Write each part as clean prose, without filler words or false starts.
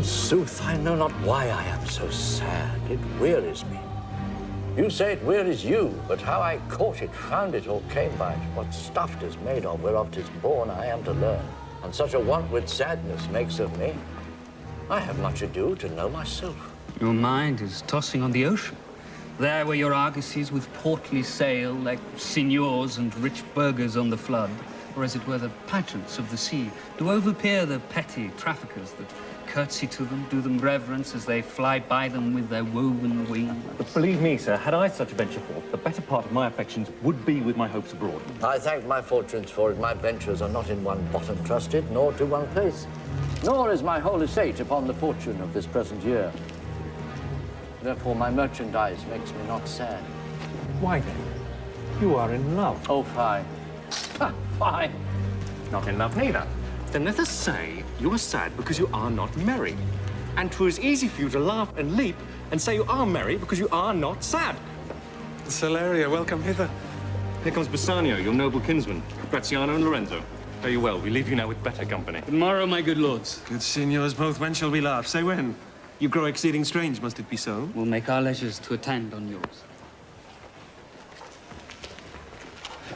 sooth, I know not why I am so sad. It wearies me. You say it wearies you, but how I caught it, found it, or came by it, what stuff 'tis made of, whereof 'tis born, I am to learn. And such a want with sadness makes of me. I have much ado to know myself. Your mind is tossing on the ocean. There were your argosies with portly sail, like signors and rich burghers on the flood, or as it were the pageants of the sea, do overpeer the petty traffickers that curtsy to them, do them reverence as they fly by them with their woven wings. But believe me, sir, had I such a venture forth, the better part of my affections would be with my hopes abroad. I thank my fortunes for it. My ventures are not in one bottom trusted, nor to one place. Nor is my whole estate upon the fortune of this present year. Therefore, my merchandise makes me not sad. Why then? You are in love. Oh, fine. Ha, fine. Not in love neither. Then let us say you are sad because you are not merry. And 'twas easy for you to laugh and leap and say you are merry because you are not sad. Celeria, welcome hither. Here comes Bassanio, your noble kinsman, Graziano and Lorenzo. Fare you well. We leave you now with better company. Tomorrow, my good lords. Good signors both, when shall we laugh? Say when. You grow exceeding strange, must it be so? We'll make our leisures to attend on yours.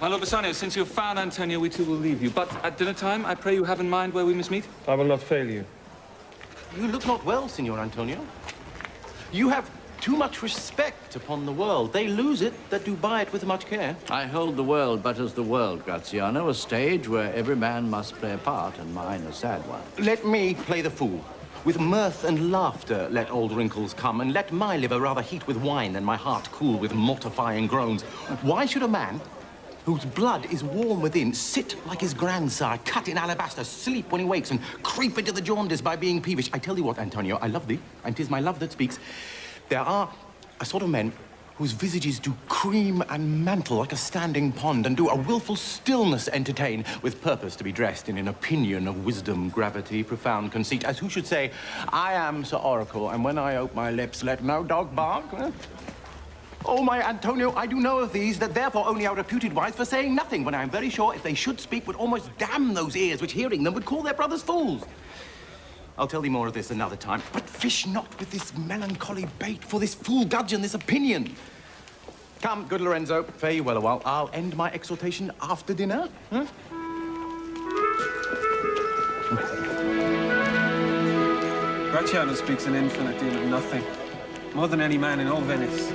My Lord Bassanio, since you have found Antonio, we too will leave you. But at dinner time, I pray you have in mind where we must meet. I will not fail you. You look not well, Signor Antonio. You have too much respect upon the world. They lose it that do buy it with much care. I hold the world but as the world, Graziano, a stage where every man must play a part, and mine a sad one. Let me play the fool. With mirth and laughter let old wrinkles come, and let my liver rather heat with wine than my heart cool with mortifying groans. Why should a man whose blood is warm within sit like his grandsire, cut in alabaster, sleep when he wakes, and creep into the jaundice by being peevish? I tell thee what, Antonio, I love thee, and 'tis my love that speaks. There are a sort of men whose visages do cream and mantle like a standing pond, and do a wilful stillness entertain, with purpose to be dressed in an opinion of wisdom, gravity, profound conceit, as who should say, I am Sir Oracle, and when I ope my lips, let no dog bark. Oh, my Antonio, I do know of these, that therefore only are reputed wise for saying nothing, when I am very sure if they should speak would almost damn those ears which hearing them would call their brothers fools. I'll tell thee more of this another time, but fish not with this melancholy bait for this fool gudgeon, this opinion. Come, good Lorenzo, fare you well a while. I'll end my exhortation after dinner. Huh? Graziano speaks an infinite deal of nothing. More than any man in all Venice.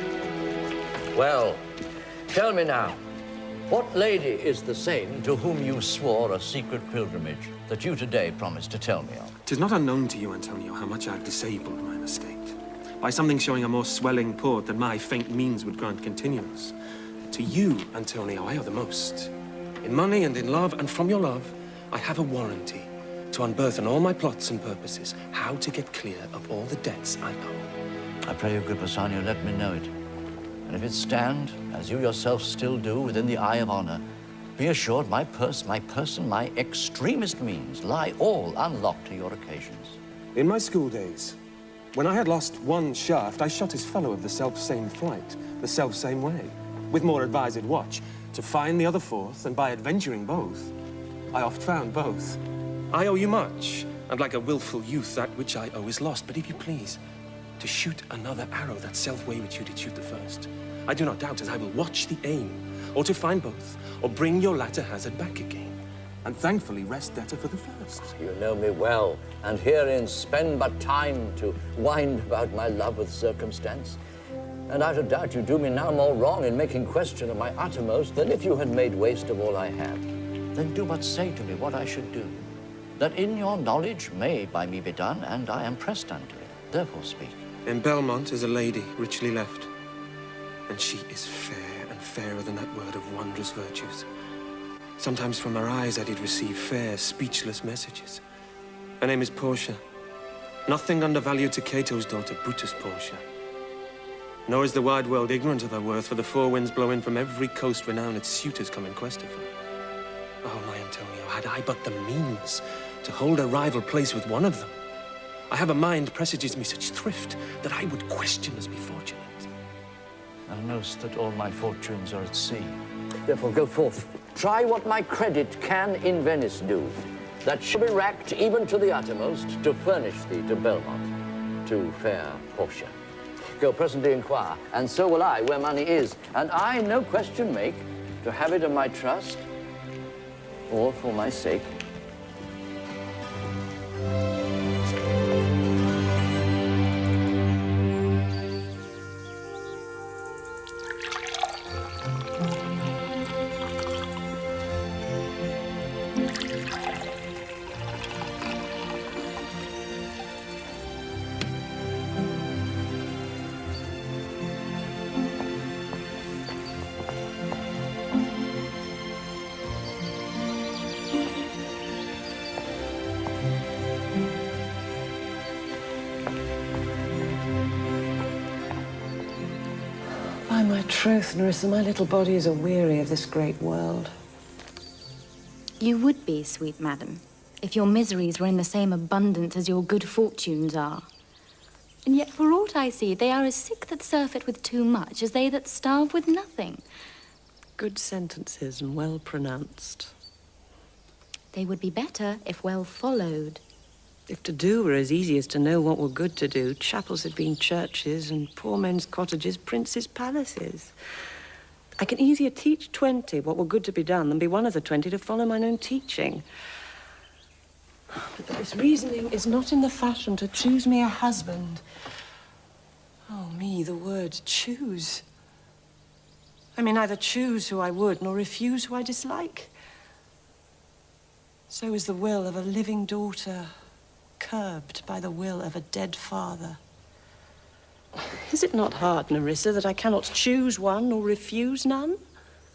Well, tell me now, what lady is the same to whom you swore a secret pilgrimage that you today promised to tell me of? 'Tis not unknown to you, Antonio, how much I've disabled mine estate. By something showing a more swelling port than my faint means would grant continuance. To you, Antonio, I owe the most. In money and in love, and from your love, I have a warranty to unburthen all my plots and purposes, how to get clear of all the debts I owe. I pray you, good Bassanio, let me know it. And if it stand, as you yourself still do, within the eye of honor, be assured my purse, my person, my extremest means lie all unlocked to your occasions. In my school days, when I had lost one shaft, I shot his fellow of the self-same flight, the self-same way, with more advised watch, to find the other fourth, and by adventuring both, I oft found both. I owe you much, and like a willful youth, that which I owe is lost. But if you please, to shoot another arrow that self-way which you did shoot the first, I do not doubt as I will watch the aim, or to find both, or bring your latter hazard back again, and thankfully rest better for the first. You know me well, and herein spend but time to wind about my love with circumstance. And out of doubt you do me now more wrong in making question of my uttermost than if you had made waste of all I have. Then do but say to me what I should do, that in your knowledge may by me be done, and I am pressed unto it. Therefore speak. In Belmont is a lady richly left, and she is fair, and fairer than that word of wondrous virtues. Sometimes from her eyes I did receive fair, speechless messages. Her name is Portia. Nothing undervalued to Cato's daughter, Brutus Portia. Nor is the wide world ignorant of her worth, for the four winds blow in from every coast renowned its suitors come in quest of her. Oh, my Antonio, had I but the means to hold a rival place with one of them, I have a mind presages me such thrift that I would question us be fortunate. Thou knowst that all my fortunes are at sea. Therefore go forth. Try what my credit can in Venice do. that shall be racked even to the uttermost to furnish thee to Belmont, to fair Portia. Go presently inquire, and so will I, where money is, and I no question make to have it of my trust, or for my sake. By my troth, Nerissa, my little body is aweary of this great world. You would be, sweet madam, if your miseries were in the same abundance as your good fortunes are. And yet, for aught I see, they are as sick that surfeit with too much as they that starve with nothing. Good sentences and well pronounced. They would be better if well followed. If to do were as easy as to know what were good to do, chapels had been churches and poor men's cottages princes' palaces. I can easier teach 20 what were good to be done than be one of the 20 to follow mine own teaching. But this reasoning is not in the fashion to choose me a husband. Oh, me, the word choose. I may neither choose who I would nor refuse who I dislike. So is the will of a living daughter curbed by the will of a dead father. Is it not hard, Nerissa, that I cannot choose one nor refuse none?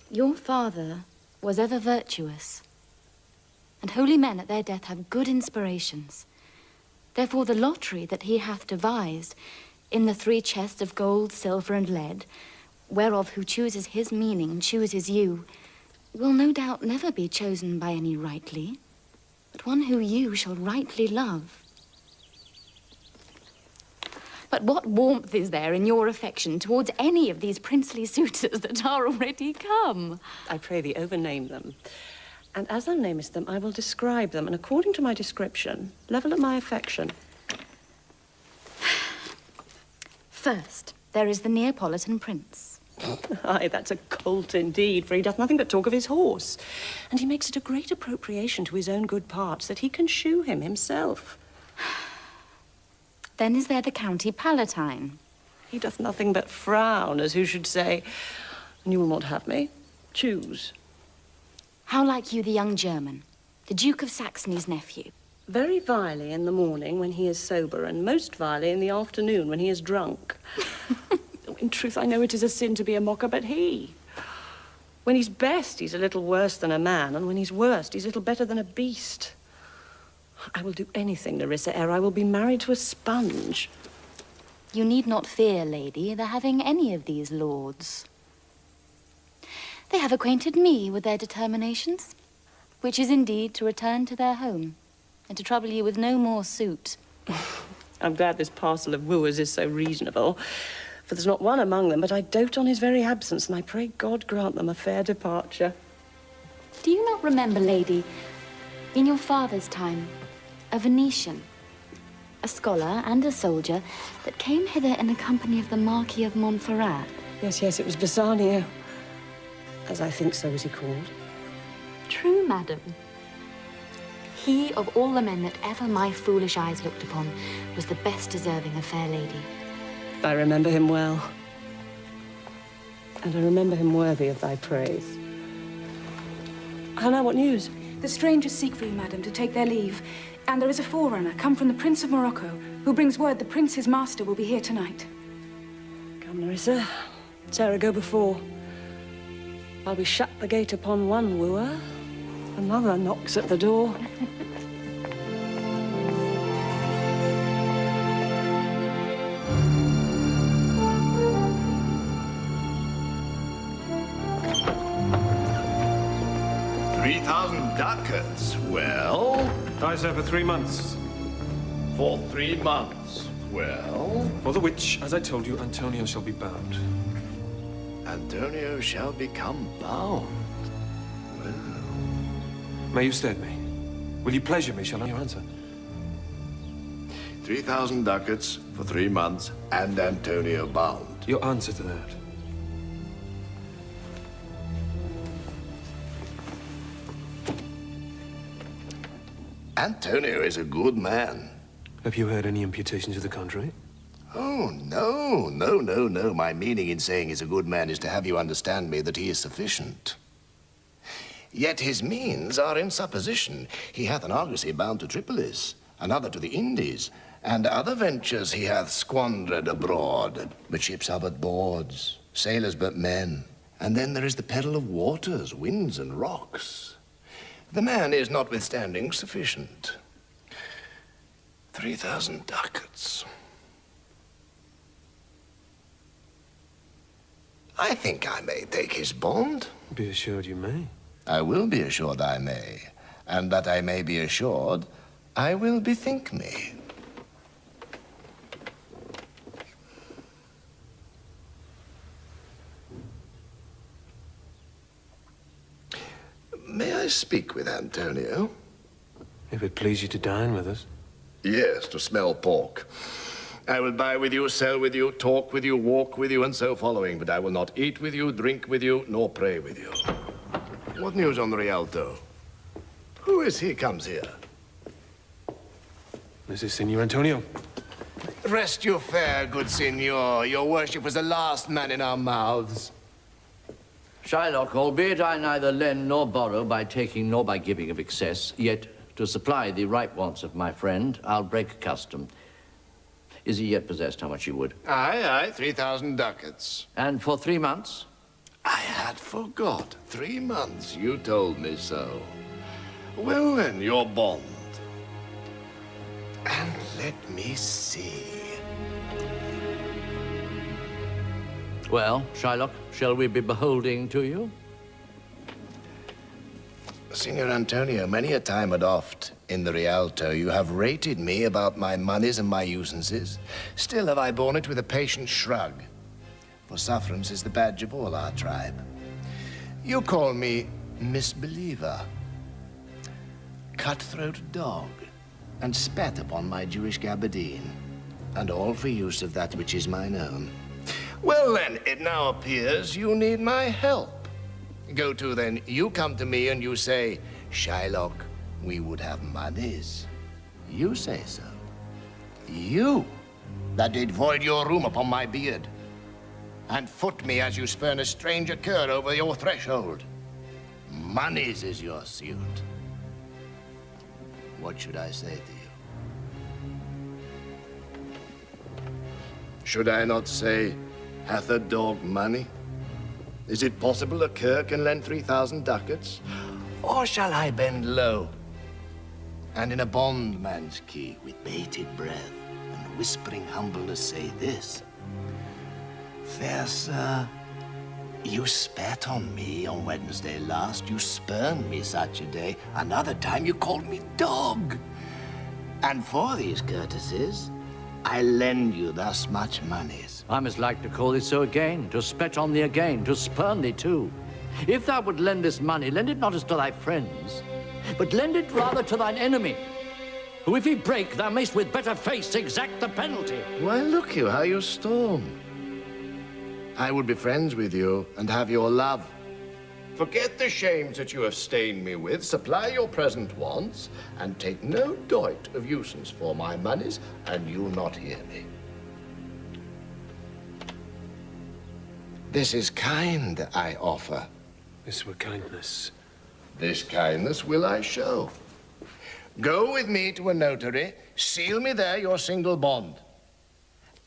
Your father was ever virtuous, and holy men at their death have good inspirations. Therefore the lottery that he hath devised, in the 3 chests of gold, silver, and lead, whereof who chooses his meaning chooses you, will no doubt never be chosen by any rightly, but one who you shall rightly love. But what warmth is there in your affection towards any of these princely suitors that are already come? I pray thee, overname them. And as thou namest them, I will describe them, and according to my description, level at my affection. First, there is the Neapolitan prince. Aye, that's a colt indeed, for he doth nothing but talk of his horse. And he makes it a great appropriation to his own good parts that he can shoe him himself. Then is there the County Palatine. He doth nothing but frown, as who should say, "And you will not have me? Choose." How like you the young German, the Duke of Saxony's nephew? Very vilely in the morning when he is sober, and most vilely in the afternoon when he is drunk. In truth, I know it is a sin to be a mocker, but he... When he's best, he's a little worse than a man, and when he's worst, he's little better than a beast. I will do anything, Nerissa, ere I will be married to a sponge. You need not fear, lady, the having any of these lords. They have acquainted me with their determinations, which is indeed to return to their home, and to trouble you with no more suit. I'm glad this parcel of wooers is so reasonable, for there's not one among them but I dote on his very absence, and I pray God grant them a fair departure. Do you not remember, lady, in your father's time, a Venetian, a scholar and a soldier, that came hither in the company of the Marquis of Montferrat? Yes, yes, it was Bassanio. As I think so is he called. True, madam. He, of all the men that ever my foolish eyes looked upon, was the best deserving a fair lady. I remember him well. And I remember him worthy of thy praise. How now, what news? The strangers seek for you, madam, to take their leave. And there is a forerunner come from the Prince of Morocco, who brings word the prince, his master, will be here tonight. Come, Nerissa. Sarah, go before. While we shut the gate upon one wooer, another knocks at the door. $3,000 well? I say for 3 months. For 3 months, well? For the which, as I told you, Antonio shall be bound. Antonio shall become bound. Well. May you stead me? Will you pleasure me, shall I? Your answer? 3,000 ducats for 3 months and Antonio bound. Your answer to that? Antonio is a good man. Have you heard any imputations to the contrary? Oh, no. My meaning in saying he's a good man is to have you understand me that he is sufficient. Yet his means are in supposition. He hath an argosy bound to Tripolis, another to the Indies, and other ventures he hath squandered abroad. But ships are but boards, sailors but men. And then there is the peril of waters, winds, and rocks. The man is notwithstanding sufficient. 3,000 ducats. I think I may take his bond. Be assured you may. I will be assured I may. And that I may be assured, I will bethink me. May I speak with Antonio? If it please you to dine with us. Yes, to smell pork. I will buy with you, sell with you, talk with you, walk with you, and so following, but I will not eat with you, drink with you, nor pray with you. What news on the Rialto? Who is he comes here? This is Signor Antonio. Rest you fair, good signor. Your worship was the last man in our mouths. Shylock, albeit I neither lend nor borrow by taking nor by giving of excess, yet to supply the right wants of my friend, I'll break custom. Is he yet possessed how much you would? Aye, 3,000 ducats. And for 3 months? I had forgot. 3 months, you told me so. Well then, your bond. And let me see. Well, Shylock, shall we be beholding to you? Signor Antonio, many a time and oft in the Rialto you have rated me about my monies and my usances. Still have I borne it with a patient shrug, for sufferance is the badge of all our tribe. You call me misbeliever, cutthroat dog, and spat upon my Jewish gabardine, and all for use of that which is mine own. Well then, it now appears you need my help. Go to then, you come to me and you say, Shylock, we would have monies. You say so. You, that did void your room upon my beard, and foot me as you spurn a stranger cur over your threshold. Monies is your suit. What should I say to you? Should I not say, hath a dog money? Is it possible a cur can lend 3,000 ducats? Or shall I bend low, and in a bondman's key, with bated breath and whispering humbleness say this? Fair sir, you spat on me on Wednesday last. You spurned me such a day. Another time you called me dog. And for these courtesies, I lend you thus much monies. I must like to call it so again, to spet on thee again, to spurn thee too. If thou would lend this money, lend it not as to thy friends, but lend it rather to thine enemy, who if he break, thou mayst with better face exact the penalty. Why, look you how you storm. I would be friends with you and have your love. Forget the shames that you have stained me with, supply your present wants, and take no doit of usance for my monies, and you'll not hear me. This is kind I offer. This were kindness. This kindness will I show. Go with me to a notary, seal me there your single bond.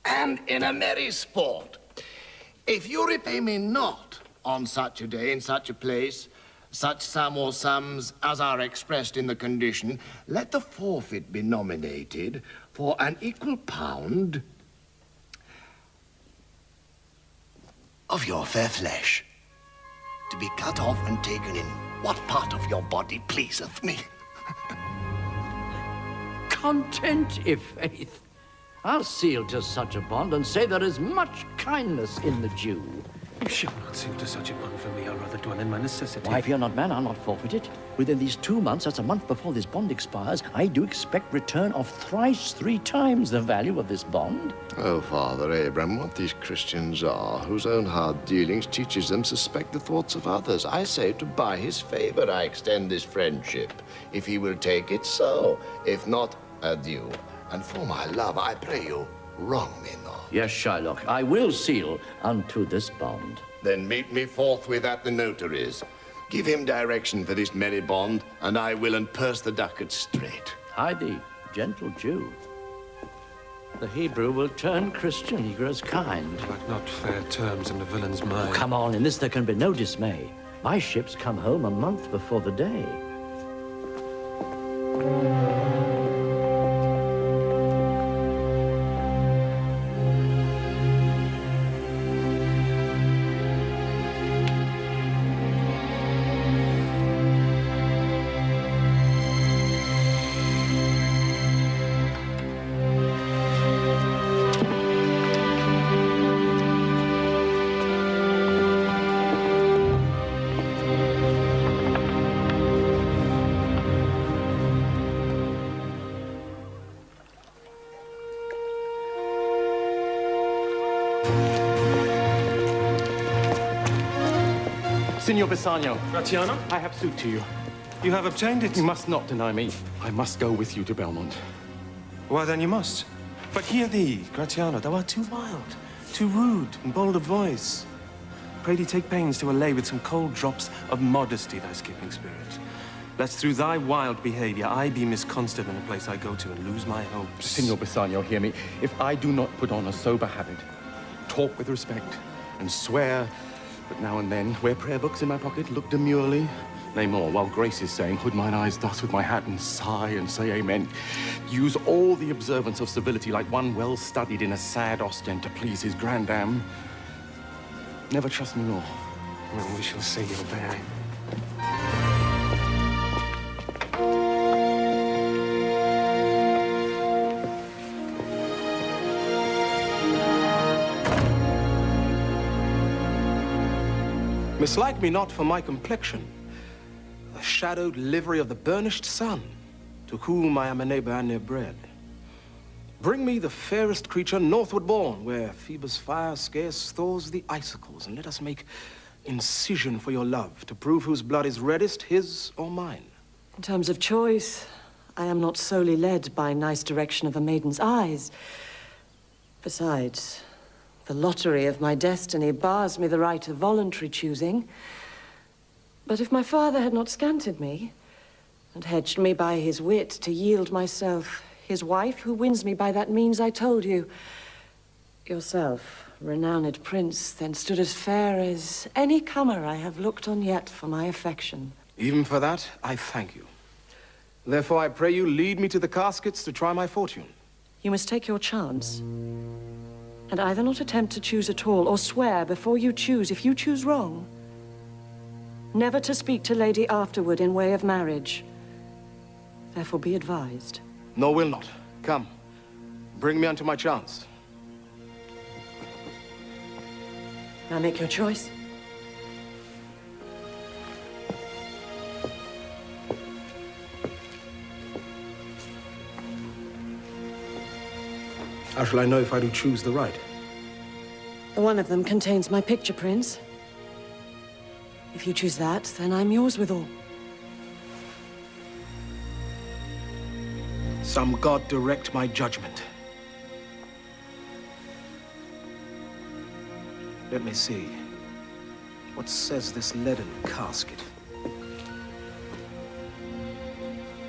And in a merry sport, if you repay me not on such a day, in such a place, such sum or sums as are expressed in the condition, let the forfeit be nominated for an equal pound of your fair flesh, to be cut off and taken in what part of your body pleaseth me. Content, i' faith. I'll seal just such a bond and say there is much kindness in the Jew. You should not suit to such a bond for me. I'd rather dwell in my necessity. Why, fear not, man, I'll not forfeit it. Within these 2 months, that's a month before this bond expires, I do expect return of thrice 3 times the value of this bond. Oh, Father Abraham, what these Christians are, whose own hard dealings teaches them suspect the thoughts of others. I say to buy his favor, I extend this friendship. If he will take it, so. If not, adieu. And for my love, I pray you, wrong me not. Yes, Shylock, I will seal unto this bond. Then meet me forthwith at the notary's. Give him direction for this merry bond, and I will unpurse the ducats straight. Hide thee, gentle Jew. The Hebrew will turn Christian, he grows kind. But not fair terms in the villain's mind. Oh, come on, in this there can be no dismay. My ships come home a month before the day. Signor Bassanio. Gratiano? I have suit to you. You have obtained it? You must not deny me. I must go with you to Belmont. Why, then you must. But hear thee, Gratiano, thou art too wild, too rude and bold of voice. Pray thee take pains to allay with some cold drops of modesty thy skipping spirit, lest through thy wild behavior I be misconstant in the place I go to and lose my hopes. Signor Bassanio, hear me. If I do not put on a sober habit, talk with respect, and swear, but now and then wear prayer books in my pocket, look demurely, nay more, while grace is saying, hood mine eyes thus with my hat and sigh and say amen. Use all the observance of civility like one well studied in a sad Ostend to please his grand dame. Never trust me more. Well, we shall see, your bearing. Mislike me not for my complexion, the shadowed livery of the burnished sun, to whom I am a neighbor and near bred. Bring me the fairest creature northward born, where Phoebus' fire scarce thaws the icicles, and let us make incision for your love, to prove whose blood is reddest, his or mine. In terms of choice, I am not solely led by nice direction of a maiden's eyes. Besides, the lottery of my destiny bars me the right of voluntary choosing. But if my father had not scanted me, and hedged me by his wit to yield myself his wife, who wins me by that means I told you, yourself, renowned prince, then stood as fair as any comer I have looked on yet for my affection. Even for that, I thank you. Therefore, I pray you lead me to the caskets to try my fortune. You must take your chance, and either not attempt to choose at all, or swear before you choose, if you choose wrong, never to speak to lady afterward in way of marriage. Therefore be advised. Nor will not. Come, bring me unto my chance. Now make your choice. How shall I know if I do choose the right? One of them contains my picture, Prince. If you choose that, then I'm yours withal. Some god direct my judgment. Let me see. What says this leaden casket?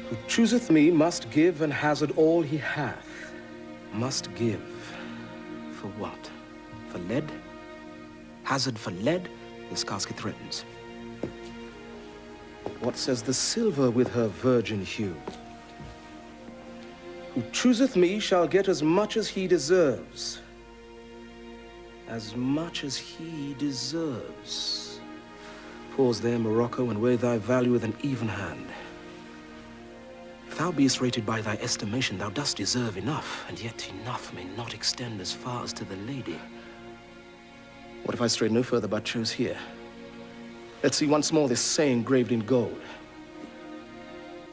Who chooseth me must give and hazard all he hath. Must give. For what? For lead? Hazard for lead? This casket threatens. What says the silver with her virgin hue? Who chooseth me shall get as much as he deserves. As much as he deserves. Pause there, Morocco, and weigh thy value with an even hand. If thou beest rated by thy estimation, thou dost deserve enough, and yet enough may not extend as far as to the lady. What if I stray no further but choose here? Let's see once more this saying graved in gold.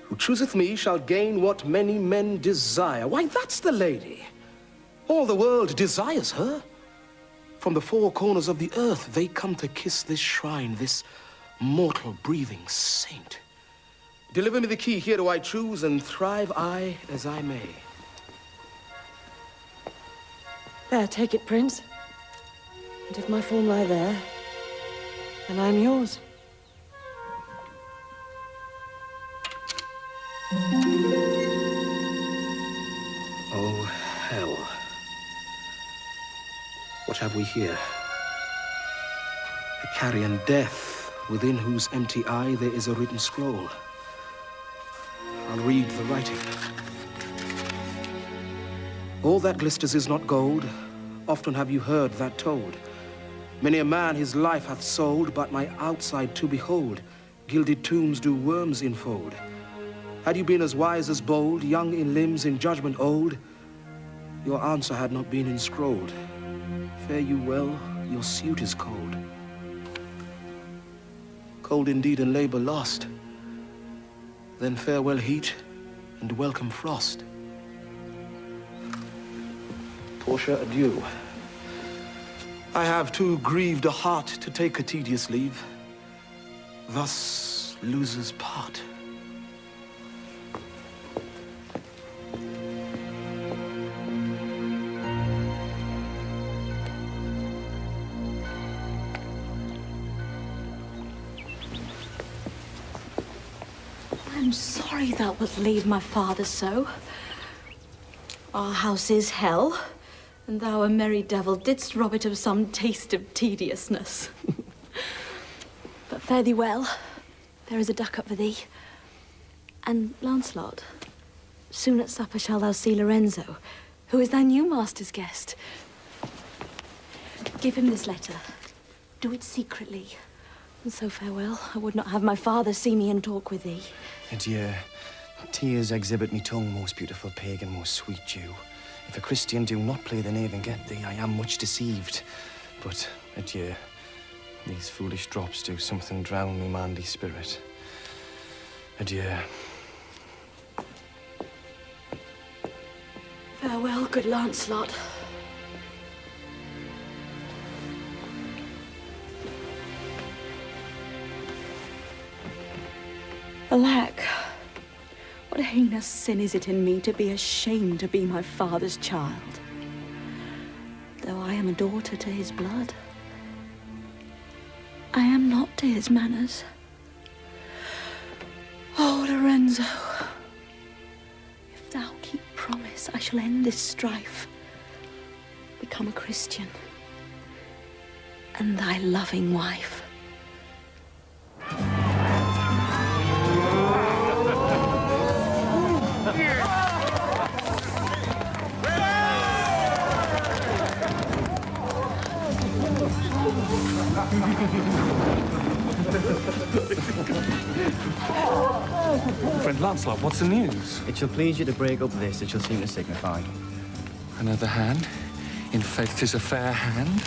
Who chooseth me shall gain what many men desire. Why, that's the lady. All the world desires her. From the four corners of the earth, they come to kiss this shrine, this mortal breathing saint. Deliver me the key, here do I choose, and thrive I as I may. There, take it, Prince. And if my form lie there, then I am yours. Oh, hell. What have we here? A carrion death, within whose empty eye there is a written scroll. I'll read the writing. All that glisters is not gold. Often have you heard that told. Many a man his life hath sold, but my outside to behold. Gilded tombs do worms enfold. Had you been as wise as bold, young in limbs, in judgment old, your answer had not been inscrolled. Fare you well, your suit is cold. Cold indeed and labor lost. Then farewell heat and welcome frost. Portia, adieu. I have too grieved a heart to take a tedious leave. Thus losers part. I'm sorry thou wilt leave my father so. Our house is hell, and thou, a merry devil, didst rob it of some taste of tediousness. But fare thee well. There is a duck up for thee. And, Lancelot, soon at supper shalt thou see Lorenzo, who is thy new master's guest. Give him this letter. Do it secretly. And so farewell. I would not have my father see me and talk with thee. Adieu. Tears exhibit me tongue, most beautiful pagan, most sweet Jew. If a Christian do not play the knave and get thee, I am much deceived. But adieu. These foolish drops do something drown me manly spirit. Adieu. Farewell, good Lancelot. Alack, what a heinous sin is it in me to be ashamed to be my father's child, though I am a daughter to his blood. I am not to his manners. Oh, Lorenzo, if thou keep promise, I shall end this strife, become a Christian, and thy loving wife. Friend Lancelot, what's the news? It shall please you to break up this, it shall seem to signify. Another hand. In faith, 'tis a fair hand.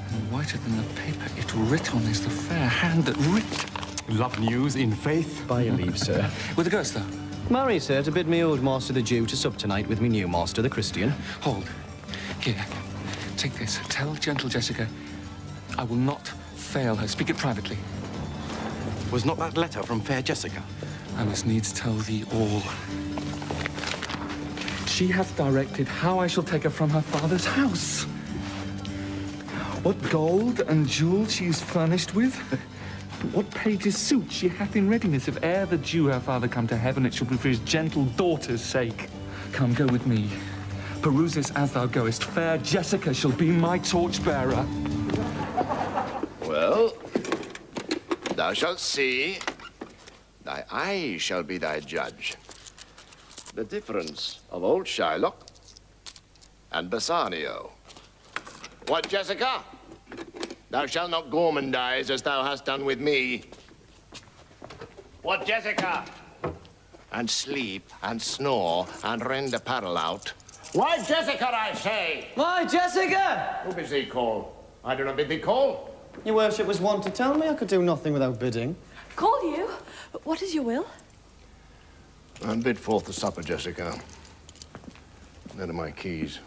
And whiter than the paper it writ on is the fair hand that writ. Love news, in faith. By your leave, sir. With the ghost, though? Marry, sir, to bid me old master the Jew to sup tonight with me new master the Christian. Hold. Here, take this. Tell gentle Jessica I will not fail her. Speak it privately. Was not that letter from fair Jessica? I must needs tell thee all. She hath directed how I shall take her from her father's house. What gold and jewels she is furnished with. What page's suit she hath in readiness. If e'er the Jew her father come to heaven, it shall be for his gentle daughter's sake. Come, go with me. Peruse this as thou goest. Fair Jessica shall be my torchbearer. Well, thou shalt see. Thy eye shall be thy judge. The difference of old Shylock and Bassanio. What, Jessica? Thou shalt not gormandize as thou hast done with me. What, Jessica? And sleep and snore and rend apparel out Why, Jessica, I say? Why, Jessica? Who bids thee call? I do not bid thee call. Your worship was wont to tell me I could do nothing without bidding. Call you? What is your will? And bid forth the supper, Jessica. There are my keys.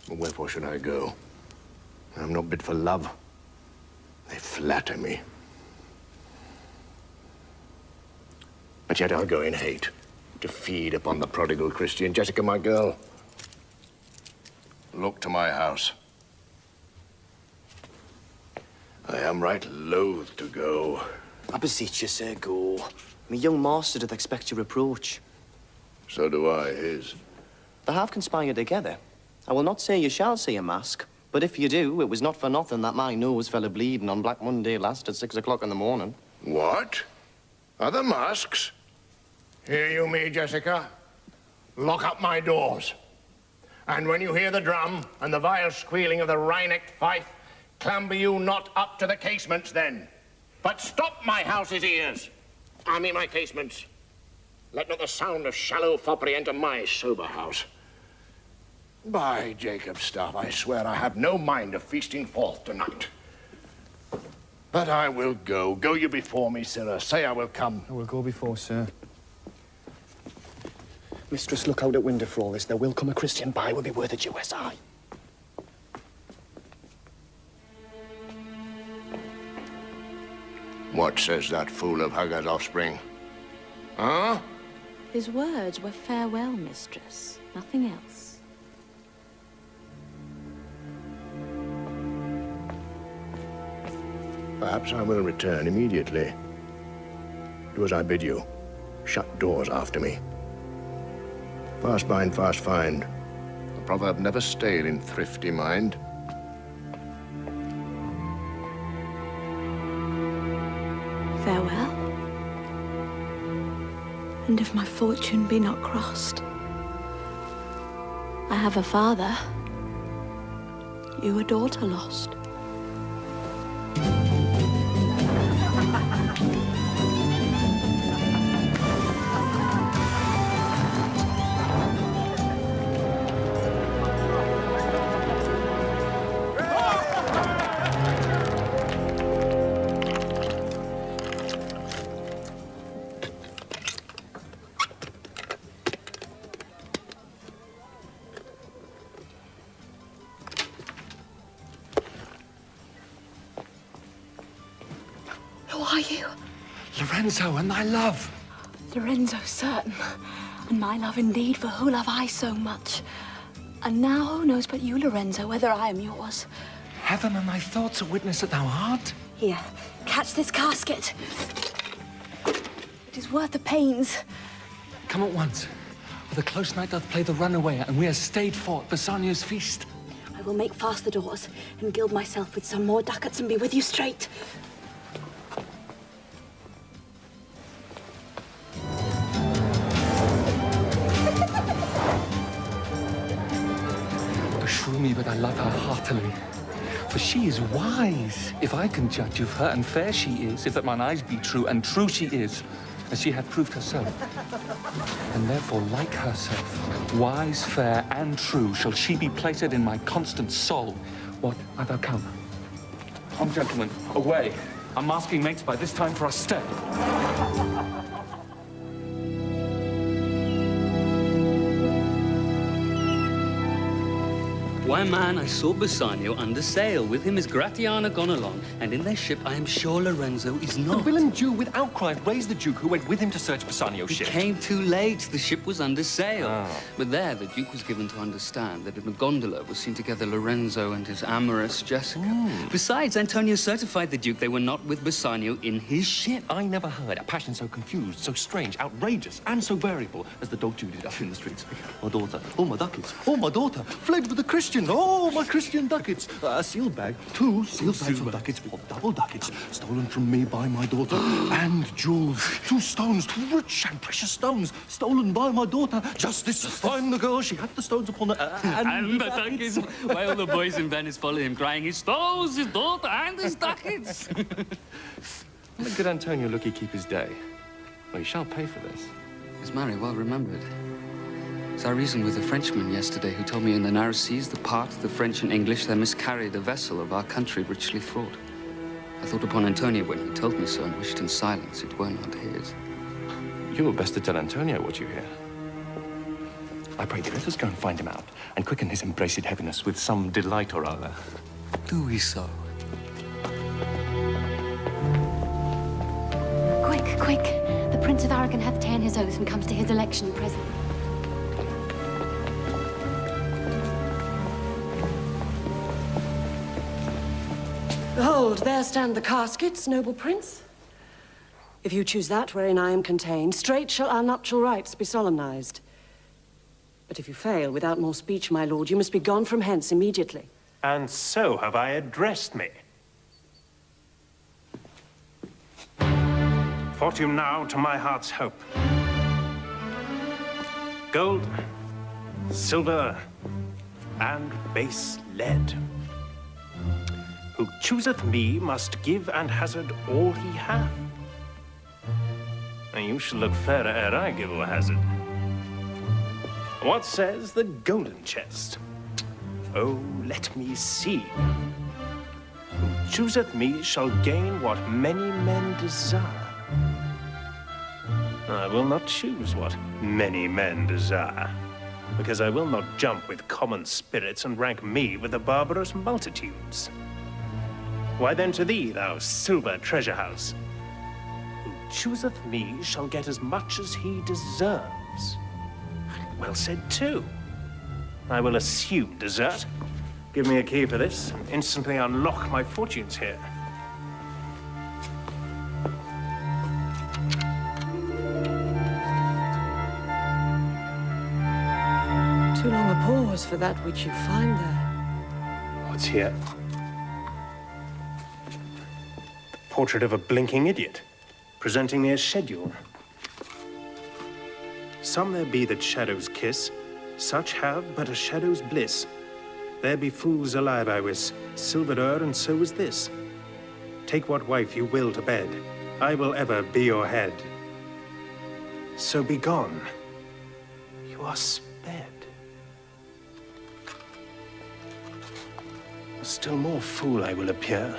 But wherefore should I go? I am not bid for love. They flatter me. But yet I'll go in hate to feed upon the prodigal Christian. Jessica, my girl, look to my house. I am right loath to go. I beseech you, sir, go. My young master doth expect your reproach. So do I, his. They have conspired together. I will not say you shall see a mask, but if you do, it was not for nothing that my nose fell a-bleeding on Black Monday last at 6 o'clock in the morning. What? Other masks? Hear you me, Jessica? Lock up my doors. And when you hear the drum and the vile squealing of the wry-necked fife, clamber you not up to the casements then, but stop my house's ears. I mean my casements. Let not the sound of shallow foppery enter my sober house. By Jacob's staff, I swear I have no mind of feasting forth tonight. But I will go. Go you before me, sirrah. Say I will come. I will go before, sir. Mistress, look out at window for all this. There will come a Christian by, will be worth a Jewess eye. What says that fool of Hagar's offspring? Huh? His words were farewell, mistress. Nothing else. Perhaps I will return immediately. Do as I bid you. Shut doors after me. Fast bind, fast find. The proverb never stale in thrifty mind. Farewell. And if my fortune be not crossed, I have a father, you a daughter lost. Who are you? Lorenzo and thy love. Lorenzo, certain. And my love indeed, for who love I so much? And now who knows but you, Lorenzo, whether I am yours? Heaven and thy thoughts are witness that thou art. Here, catch this casket. It is worth the pains. Come at once. For the close night doth play the runaway, and we are stayed for Bassanio's feast. I will make fast the doors and gild myself with some more ducats and be with you straight. Beshrew me, but I love her heartily. For she is wise, if I can judge of her, and fair she is, if that mine eyes be true, and true she is, as she hath proved herself. And therefore, like herself, wise, fair, and true, shall she be placed in my constant soul. What, art thou come? Come, gentlemen, away. Our masking makes by this time for us stay. Why, man, I saw Bassanio under sail. With him is Gratiana gone along, and in their ship I am sure Lorenzo is not. The villain Jew with outcry raised the Duke who went with him to search Bassanio's ship. He came too late. The ship was under sail. But there, the Duke was given to understand that in a gondola was seen together Lorenzo and his amorous Jessica. Besides, Antonio certified the Duke they were not with Bassanio in his ship. I never heard a passion so confused, so strange, outrageous, and so variable as the dog Judy up in the streets. My daughter, oh, my ducats, oh, my daughter, fled with a Christian, oh, my Christian ducats. A sealed bag, 2 sealed bags of ducats, or double ducats, stolen from me by my daughter, and jewels, 2 stones, 2 rich and precious stones, stolen by my daughter. Justice, find the girl, she had the stones upon her, and the ducats. Why all the boys in Venice follow him, crying, his stones, his daughter, and his ducats. Let good Antonio look he keep his day. Well, he shall pay for this. Is Mary well remembered? So I reasoned with a Frenchman yesterday who told me in the narrow seas, the part, the French and English, there miscarried a vessel of our country richly fraught. I thought upon Antonio when he told me so and wished in silence it were not his. You were best to tell Antonio what you hear. I pray thee, let us go and find him out, and quicken his embraced heaviness with some delight or other. Do we so? Quick, quick. The Prince of Aragon hath ta'en his oath and comes to his election presently. Behold, there stand the caskets, noble prince. If you choose that wherein I am contained, straight shall our nuptial rites be solemnized. But if you fail without more speech, my lord, you must be gone from hence immediately. And so have I addressed me. Fortune now to my heart's hope. Gold, silver, and base lead. Who chooseth me must give and hazard all he hath. And you shall look fairer ere I give or hazard. What says the golden chest? Oh, let me see. Who chooseth me shall gain what many men desire. I will not choose what many men desire, because I will not jump with common spirits and rank me with the barbarous multitudes. Why then to thee, thou silver treasure house? Who chooseth me shall get as much as he deserves. Well said, too. I will assume desert. Give me a key for this, and instantly unlock my fortunes here. Too long a pause for that which you find there. What's here? The portrait of a blinking idiot, presenting me a schedule. Some there be that shadows kiss, such have but a shadow's bliss. There be fools alive, I wis, silvered o'er, and so is this. Take what wife you will to bed, I will ever be your head. So be gone, you are sped. Still more fool I will appear,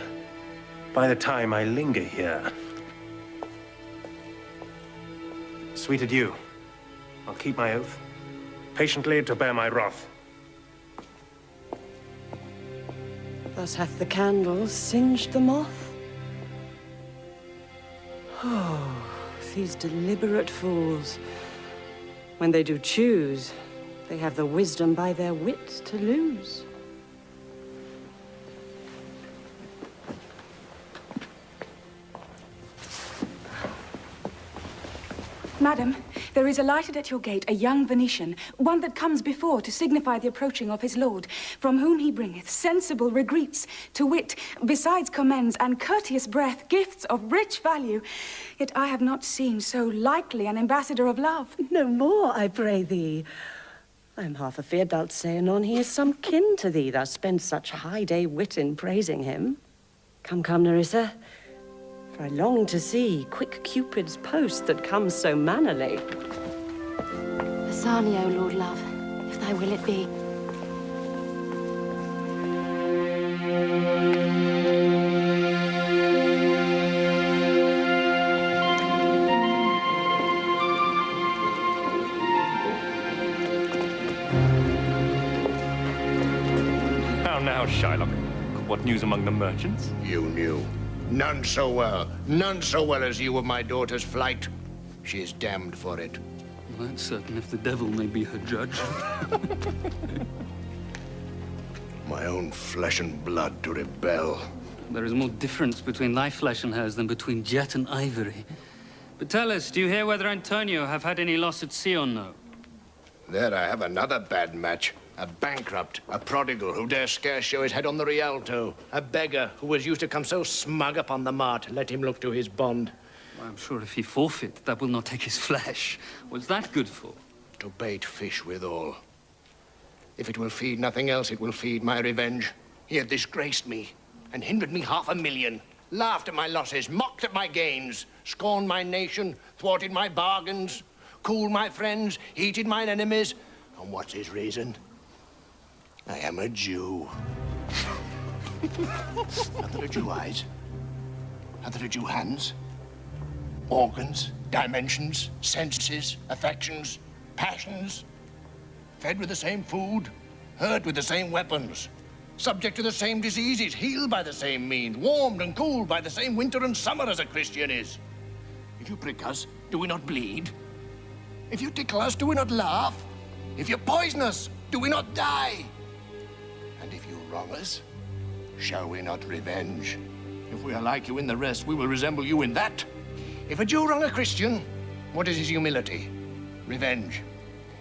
by the time I linger here. Sweet adieu. I'll keep my oath, patiently to bear my wrath. Thus hath the candle singed the moth. Oh, these deliberate fools. When they do choose, they have the wisdom by their wit to lose. Madam, there is alighted at your gate a young Venetian, one that comes before to signify the approaching of his lord, from whom he bringeth sensible regreets, to wit, besides commends and courteous breath, gifts of rich value. Yet I have not seen so likely an ambassador of love. No more, I pray thee. I am half afeard thou'lt say anon he is some kin to thee, thou spend such high-day wit in praising him. Come, come, Nerissa. For I long to see quick Cupid's post that comes so mannerly. Asani, O Lord Love, if thy will it be. How now, Shylock? What news among the merchants? You knew. None so well as you of my daughter's flight. She is damned for it. Well, that's certain if the devil may be her judge. My own flesh and blood to rebel. There is more difference between thy flesh and hers than between jet and ivory. But tell us, do you hear whether Antonio have had any loss at sea or no? There I have another bad match. A bankrupt, a prodigal who dare scarce show his head on the Rialto. A beggar who was used to come so smug upon the mart. Let him look to his bond. Well, I'm sure if he forfeit, that will not take his flesh. What's that good for? To bait fish withal. If it will feed nothing else, it will feed my revenge. He had disgraced me and hindered me 500,000. Laughed at my losses, mocked at my gains, scorned my nation, thwarted my bargains, cooled my friends, heated mine enemies. And what's his reason? I am a Jew. Are there Jew eyes? Are there Jew hands? Organs, dimensions, senses, affections, passions? Fed with the same food, hurt with the same weapons, subject to the same diseases, healed by the same means, warmed and cooled by the same winter and summer as a Christian is. If you prick us, do we not bleed? If you tickle us, do we not laugh? If you poison us, do we not die? And if you wrong us, shall we not revenge? If we are like you in the rest, we will resemble you in that. If a Jew wrong a Christian, what is his humility? Revenge.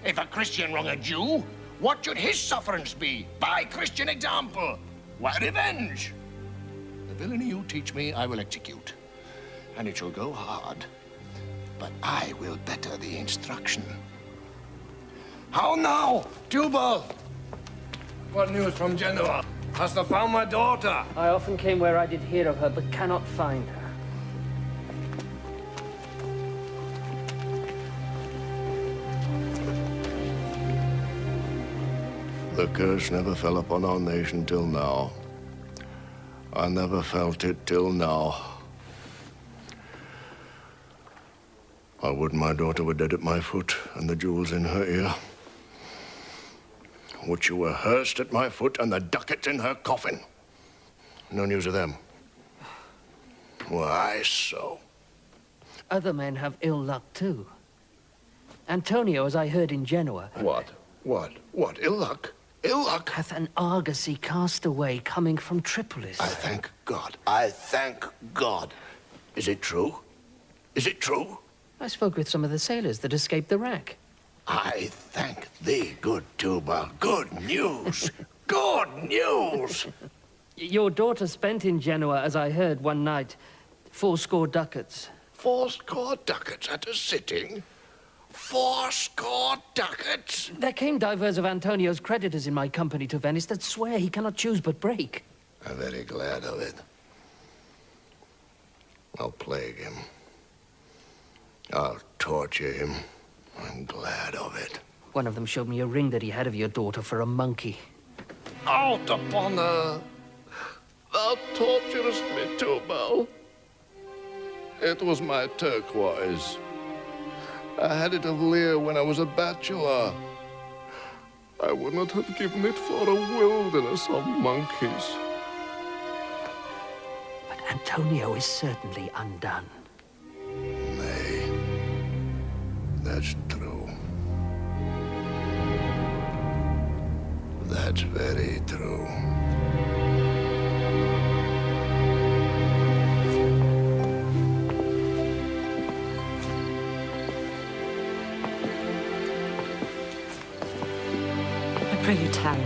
If a Christian wrong a Jew, what should his sufferance be? By Christian example. Why revenge? The villainy you teach me, I will execute. And it shall go hard. But I will better the instruction. How now, Tubal? What news from Genoa? Hast thou found my daughter? I often came where I did hear of her, but cannot find her. The curse never fell upon our nation till now. I never felt it till now. I would my daughter were dead at my foot and the jewels in her ear. Would she were hearsed at my foot and the ducats in her coffin. No news of them. Why so? Other men have ill luck too. Antonio, as I heard in Genoa... What? Ill luck? Ill luck? Hath an argosy cast away coming from Tripolis. I thank God. I thank God. Is it true? Is it true? I spoke with some of the sailors that escaped the wreck. I thank thee, good Tubal. Good news. Good news. Your daughter spent in Genoa, as I heard one night, 80 ducats. 80 ducats at a sitting? 80 ducats? There came divers of Antonio's creditors in my company to Venice that swear he cannot choose but break. I'm very glad of it. I'll plague him. I'll torture him. I'm glad of it. One of them showed me a ring that he had of your daughter for a monkey. Out upon her! Thou torturest me, Tubal. It was my turquoise. I had it of Lear when I was a bachelor. I would not have given it for a wilderness of monkeys. But Antonio is certainly undone. Nay, that's true. That's very true. I pray you tarry.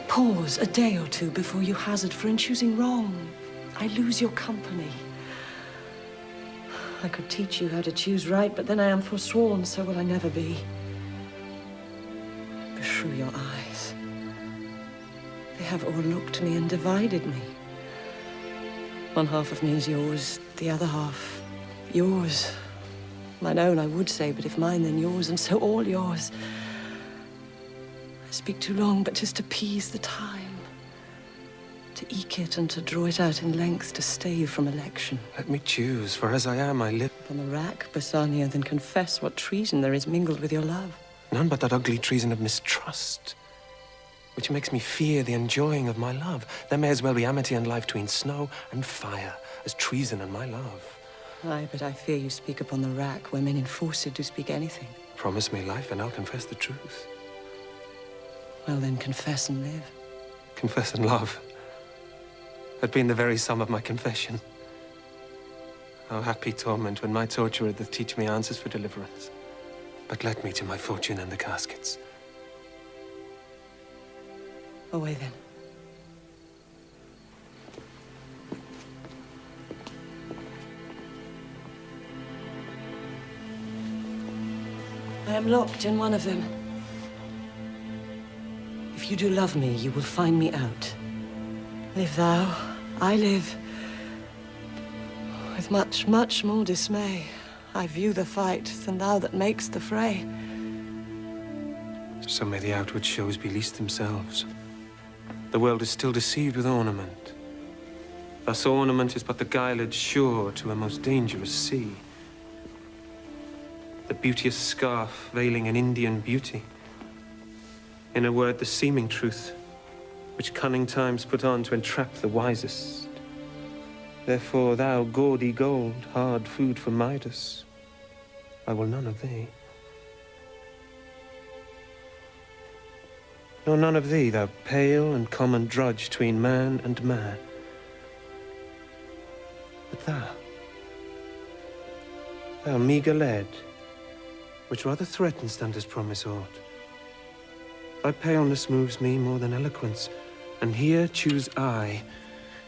Pause a day or two before you hazard, for in choosing wrong, I lose your company. I could teach you how to choose right, but then I am forsworn, so will I never be. Beshrew your eyes. They have o'erlooked me and divided me. One half of me is yours, the other half yours. Mine own, I would say, but if mine, then yours, and so all yours. I speak too long, but 'tis to appease the time. To eke it and to draw it out in length, to stay you from election. Let me choose, for as I am, I live. On the rack, Bassanio, then confess what treason there is mingled with your love. None but that ugly treason of mistrust, which makes me fear the enjoying of my love. There may as well be amity and life between snow and fire as treason and my love. Aye, but I fear you speak upon the rack, where men enforced do speak anything. Promise me life, and I'll confess the truth. Well, then, confess and live. Confess and love had been the very sum of my confession. Oh, happy torment when my torturer doth teach me answers for deliverance. But let me to my fortune and the caskets. Away, then. I am locked in one of them. If you do love me, you will find me out. Live thou, I live. With much, much more dismay, I view the fight than thou that makes the fray. So may the outward shows be least themselves. The world is still deceived with ornament. Thus ornament is but the guiled shore to a most dangerous sea. The beauteous scarf veiling an Indian beauty. In a word, the seeming truth, which cunning times put on to entrap the wisest. Therefore, thou gaudy gold, hard food for Midas, I will none of thee. Nor none of thee, thou pale and common drudge between man and man. But thou meagre lead, which rather threatens than does promise aught. Thy paleness moves me more than eloquence, and here choose I,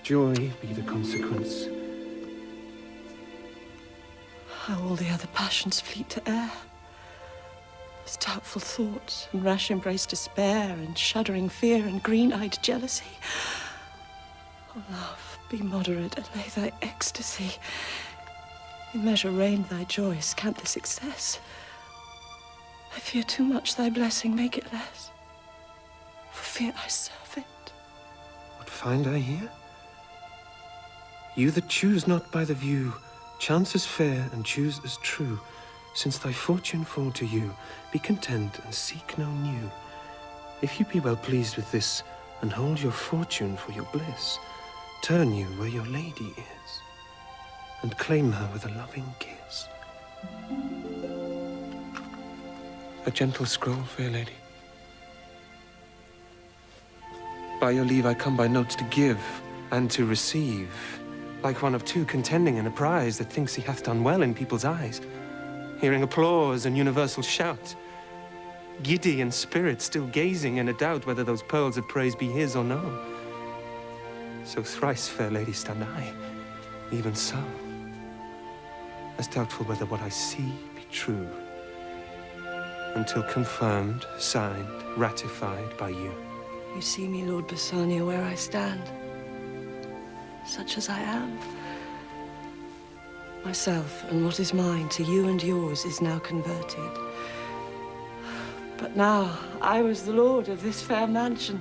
joy be the consequence. How all the other passions fleet to air. As doubtful thoughts, and rash embrace despair, and shuddering fear, and green-eyed jealousy. Oh, love, be moderate, allay thy ecstasy. In measure reign thy joy, scant the success. I fear too much thy blessing, make it less. For fear I serve it. What find I here? You that choose not by the view, chance as fair and choose as true. Since thy fortune fall to you, be content and seek no new. If you be well pleased with this, and hold your fortune for your bliss, turn you where your lady is, and claim her with a loving kiss. A gentle scroll, fair lady. By your leave I come by notes to give and to receive, like one of two contending in a prize that thinks he hath done well in people's eyes. Hearing applause and universal shout, giddy in spirit, still gazing in a doubt whether those pearls of praise be his or no. So thrice, fair lady, stand I, even so, as doubtful whether what I see be true, until confirmed, signed, ratified by you. You see me, Lord Bassanio, where I stand, such as I am. Myself and what is mine to you and yours is now converted. But now I was the lord of this fair mansion,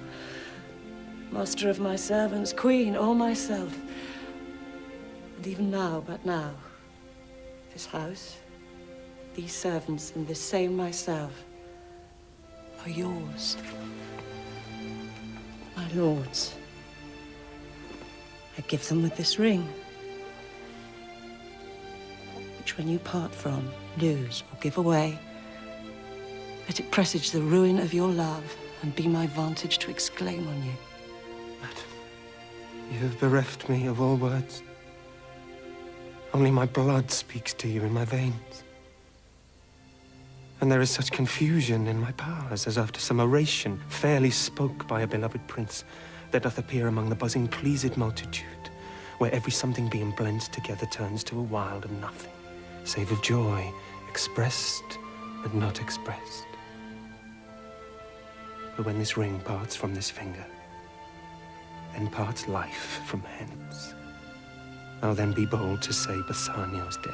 master of my servants, queen, or myself. And even now, but now, this house, these servants, and this same myself are yours, my lords. I give them with this ring, which when you part from, lose, or give away, let it presage the ruin of your love and be my vantage to exclaim on you. You have bereft me of all words. Only my blood speaks to you in my veins. And there is such confusion in my powers as after some oration fairly spoke by a beloved prince that doth appear among the buzzing pleased multitude, where every something being blent together turns to a wild of nothing, save of joy expressed but not expressed. But when this ring parts from this finger, then parts life from hence, I'll then be bold to say Bassanio's dead.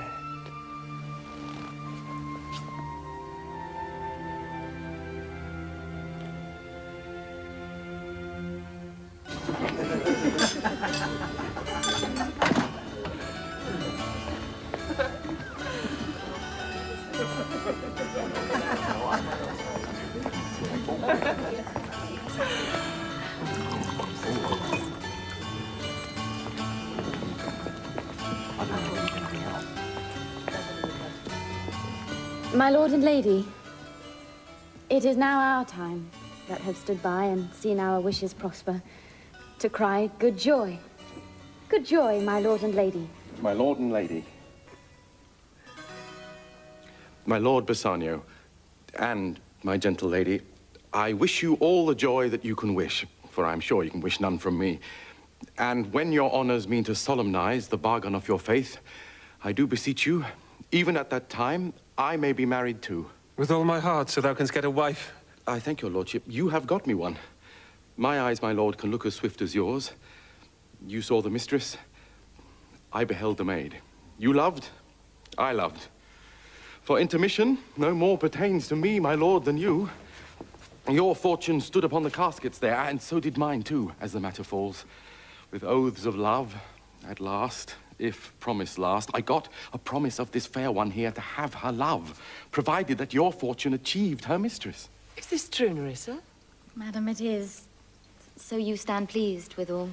My lord and lady, it is now our time that have stood by and seen our wishes prosper to cry good joy. Good joy, my lord and lady. My lord and lady. My lord Bassanio, and my gentle lady, I wish you all the joy that you can wish, for I'm sure you can wish none from me. And when your honors mean to solemnize the bargain of your faith, I do beseech you, even at that time, I may be married too. With all my heart, so thou canst get a wife. I thank your lordship. You have got me one. My eyes, my lord, can look as swift as yours. You saw the mistress. I beheld the maid. You loved. I loved. For intermission, no more pertains to me, my lord, than you. Your fortune stood upon the caskets there, and so did mine too, as the matter falls. With oaths of love, at last, if promise last, I got a promise of this fair one here to have her love, provided that your fortune achieved her mistress. Is this true, Nerissa? Madam, it is. So you stand pleased with all.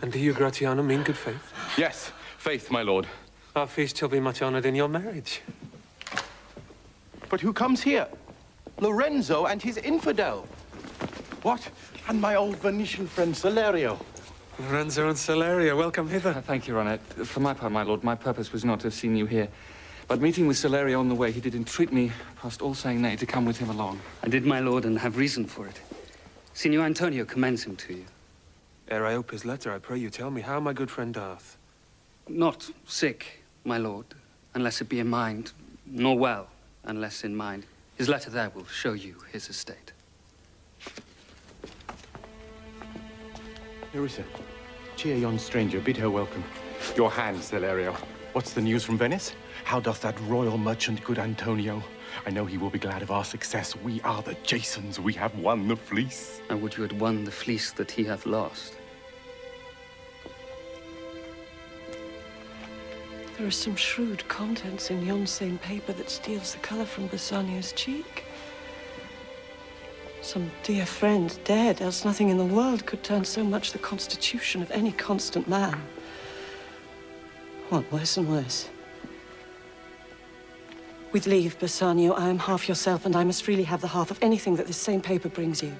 And do you, Gratiano, mean good faith? Yes, faith, my lord. Our feast shall be much honored in your marriage. But who comes here? Lorenzo and his infidel. What? And my old Venetian friend, Salerio. Lorenzo and Salerio, welcome hither. Thank you, Ronette. For my part, my lord, my purpose was not to have seen you here. But meeting with Salerio on the way, he did entreat me, past all saying nay, to come with him along. I did, my lord, and have reason for it. Signor Antonio commends him to you. Ere I ope his letter, I pray you tell me how my good friend doth. Not sick, my lord, unless it be in mind, nor well, unless in mind. His letter there will show you his estate. Nerissa, cheer yon stranger, bid her welcome. Your hand, Salerio. What's the news from Venice? How doth that royal merchant, good Antonio? I know he will be glad of our success. We are the Jasons. We have won the fleece. I would you had won the fleece that he hath lost. There are some shrewd contents in yon same paper that steals the colour from Bassanio's cheek. Some dear friend dead, else nothing in the world could turn so much the constitution of any constant man. What, worse and worse? With leave, Bassanio, I am half yourself, and I must freely have the half of anything that this same paper brings you.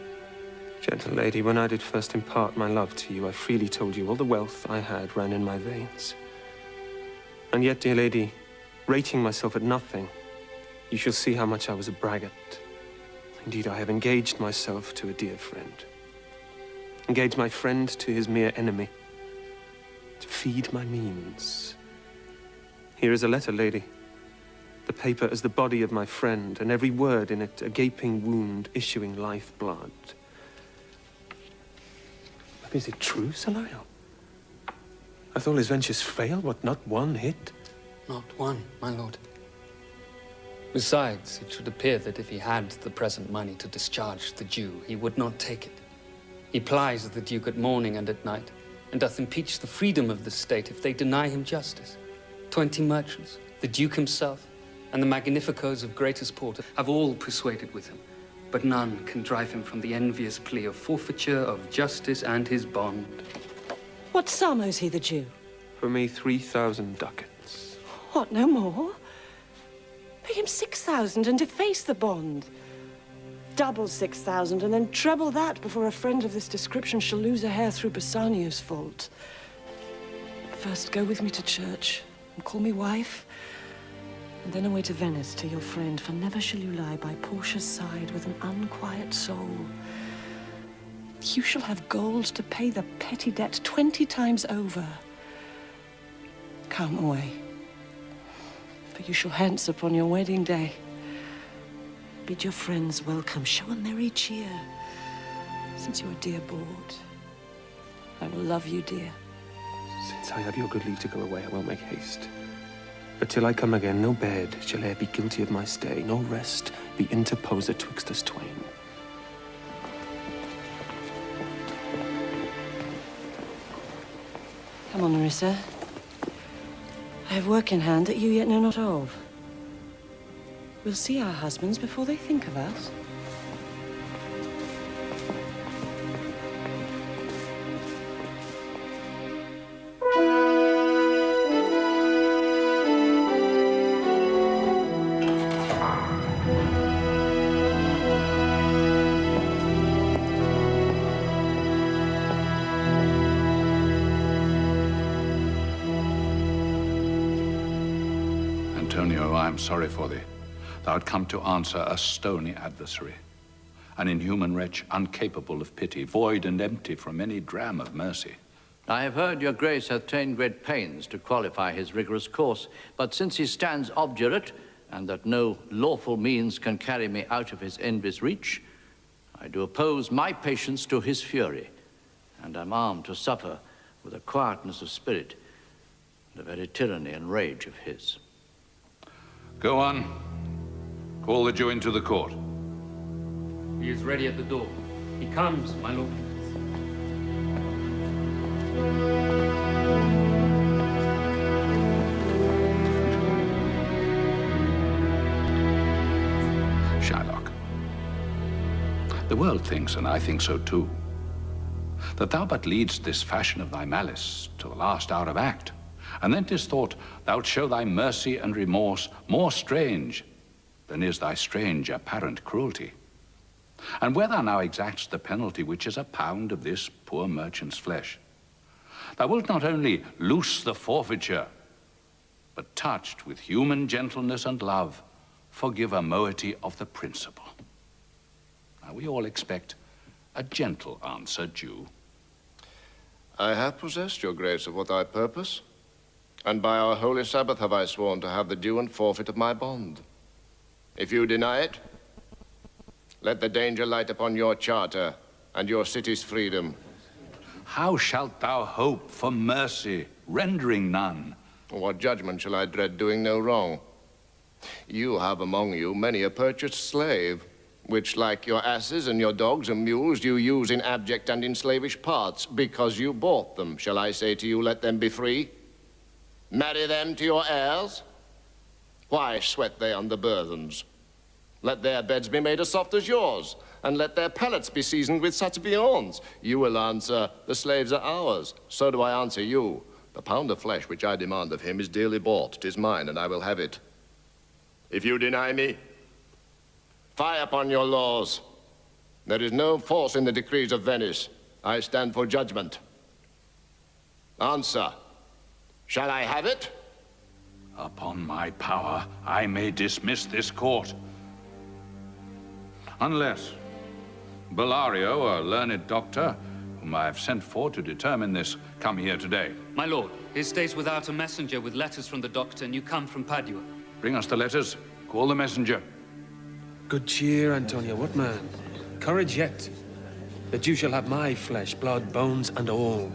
Gentle lady, when I did first impart my love to you, I freely told you all the wealth I had ran in my veins. And yet, dear lady, rating myself at nothing, you shall see how much I was a braggart. Indeed, I have engaged myself to a dear friend. Engaged my friend to his mere enemy. To feed my means. Here is a letter, lady. The paper is the body of my friend, and every word in it a gaping wound issuing life blood. But is it true, Salerio? Hath all his ventures failed? What, not one hit? Not one, my lord. Besides, it should appear that if he had the present money to discharge the Jew, he would not take it. He plies the Duke at morning and at night, and doth impeach the freedom of the state if they deny him justice. 20 merchants, the Duke himself, and the magnificos of greatest port have all persuaded with him, but none can drive him from the envious plea of forfeiture of justice and his bond. What sum owes he the Jew? For me, 3,000 ducats. What, no more? Pay him 6,000 and deface the bond. Double 6,000 and then treble that before a friend of this description shall lose a hair through Bassanio's fault. First, go with me to church and call me wife, and then away to Venice to your friend, for never shall you lie by Portia's side with an unquiet soul. You shall have gold to pay the petty debt 20 times over. Come away, for you shall hence upon your wedding day. Bid your friends welcome, show a merry cheer. Since you are dear board, I will love you, dear. Since I have your good leave to go away, I will make haste. But till I come again, no bed shall e'er be guilty of my stay, no rest be interposer twixt us twain. Come on, Nerissa. I have work in hand that you yet know not of. We'll see our husbands before they think of us. Antonio, I am sorry for thee. Thou art come to answer a stony adversary, an inhuman wretch, incapable of pity, void and empty from any dram of mercy. I have heard your grace hath ta'en great pains to qualify his rigorous course, but since he stands obdurate, and that no lawful means can carry me out of his envious reach, I do oppose my patience to his fury, and am armed to suffer with a quietness of spirit the very tyranny and rage of his. Go on. Call the Jew into the court. He is ready at the door. He comes, my lord. Shylock, the world thinks, and I think so too, that thou but leadst this fashion of thy malice to the last hour of act, and then 'tis thought thou'lt show thy mercy and remorse more strange than is thy strange apparent cruelty. And where thou now exacts the penalty, which is a pound of this poor merchant's flesh, thou wilt not only loose the forfeiture, but touched with human gentleness and love, forgive a moiety of the principal. Now we all expect a gentle answer due. I have possessed your grace of what I purpose, and by our holy Sabbath have I sworn to have the due and forfeit of my bond. If you deny it, let the danger light upon your charter and your city's freedom. How shalt thou hope for mercy, rendering none? What judgment shall I dread doing no wrong? You have among you many a purchased slave, which, like your asses and your dogs and mules, you use in abject and in slavish parts, because you bought them. Shall I say to you, let them be free? Marry them to your heirs? Why sweat they under burthens? Let their beds be made as soft as yours, and let their pallets be seasoned with such viands. You will answer, the slaves are ours. So do I answer you. The pound of flesh which I demand of him is dearly bought. 'Tis mine, and I will have it. If you deny me, fie upon your laws. There is no force in the decrees of Venice. I stand for judgment. Answer. Shall I have it? Upon my power, I may dismiss this court. Unless Bellario, a learned doctor, whom I have sent for to determine this, come here today. My lord, he stays without a messenger with letters from the doctor, and you come from Padua. Bring us the letters. Call the messenger. Good cheer, Antonio. What man? Courage yet. That you shall have my flesh, blood, bones, and all.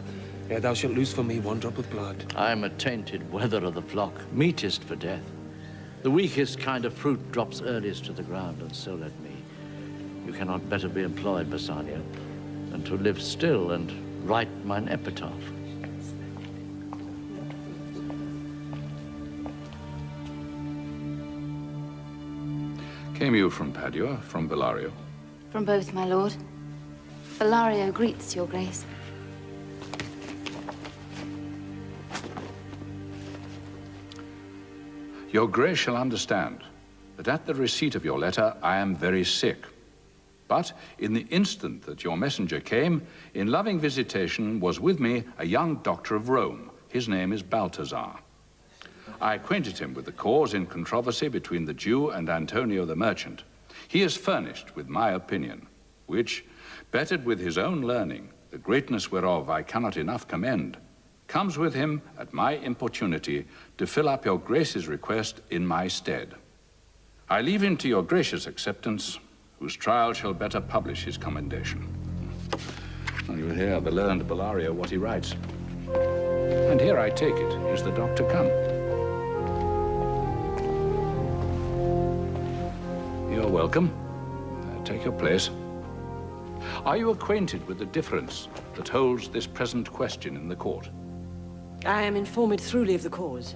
Ere thou shalt lose for me one drop of blood. I am a tainted wether of the flock, meetest for death. The weakest kind of fruit drops earliest to the ground, and so let me. You cannot better be employed, Bassanio, than to live still and write mine epitaph. Came you from Padua, from Bellario? From both, my lord. Bellario greets your grace. Your grace shall understand that at the receipt of your letter, I am very sick. But in the instant that your messenger came, in loving visitation was with me a young doctor of Rome. His name is Balthazar. I acquainted him with the cause in controversy between the Jew and Antonio the merchant. He is furnished with my opinion, which, bettered with his own learning, the greatness whereof I cannot enough commend, comes with him at my importunity to fill up your grace's request in my stead. I leave him to your gracious acceptance, whose trial shall better publish his commendation. And you hear the learned Bellario what he writes. And here, I take it, is the doctor come. You're welcome. Take your place. Are you acquainted with the difference that holds this present question in the court? I am informed thoroughly of the cause.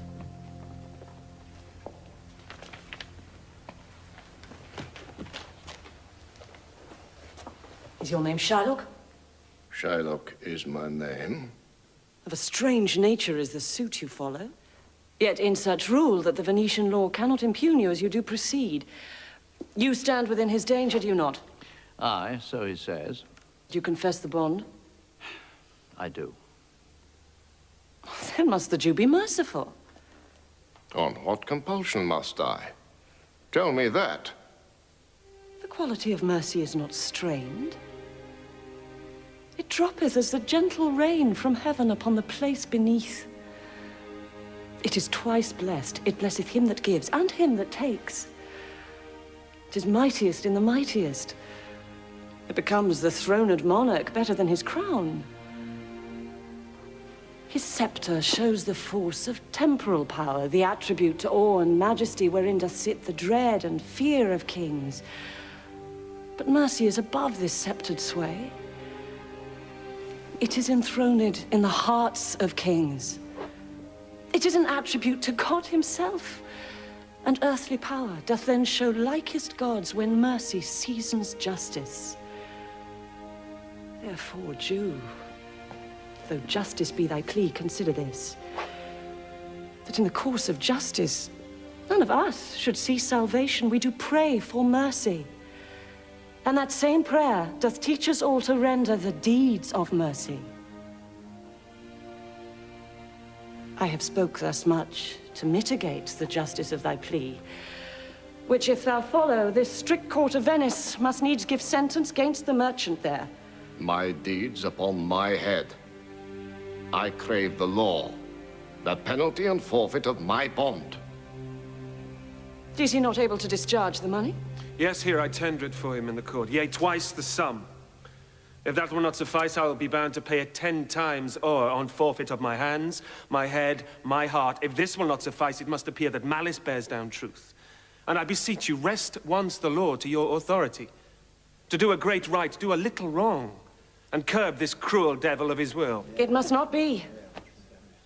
Is your name Shylock? Shylock is my name. Of a strange nature is the suit you follow. Yet in such rule that the Venetian law cannot impugn you as you do proceed. You stand within his danger, do you not? Aye, so he says. Do you confess the bond? I do. Then must the Jew be merciful? On what compulsion must I? Tell me that. The quality of mercy is not strained. It droppeth as the gentle rain from heaven upon the place beneath. It is twice blessed. It blesseth him that gives and him that takes. It is mightiest in the mightiest. It becomes the throned monarch better than his crown. His scepter shows the force of temporal power, the attribute to awe and majesty wherein doth sit the dread and fear of kings. But mercy is above this sceptred sway. It is enthroned in the hearts of kings. It is an attribute to God himself. And earthly power doth then show likest gods when mercy seasons justice. Therefore, Jew, though justice be thy plea, consider this, that in the course of justice, none of us should see salvation. We do pray for mercy. And that same prayer doth teach us all to render the deeds of mercy. I have spoke thus much to mitigate the justice of thy plea, which if thou follow, this strict court of Venice must needs give sentence against the merchant there. My deeds upon my head. I crave the law, the penalty and forfeit of my bond. Is he not able to discharge the money? Yes, here I tender it for him in the court, yea, twice the sum. If that will not suffice, I will be bound to pay it 10 times o'er on forfeit of my hands, my head, my heart. If this will not suffice, it must appear that malice bears down truth. And I beseech you, rest once the law to your authority. To do a great right, do a little wrong, and curb this cruel devil of his will. It must not be.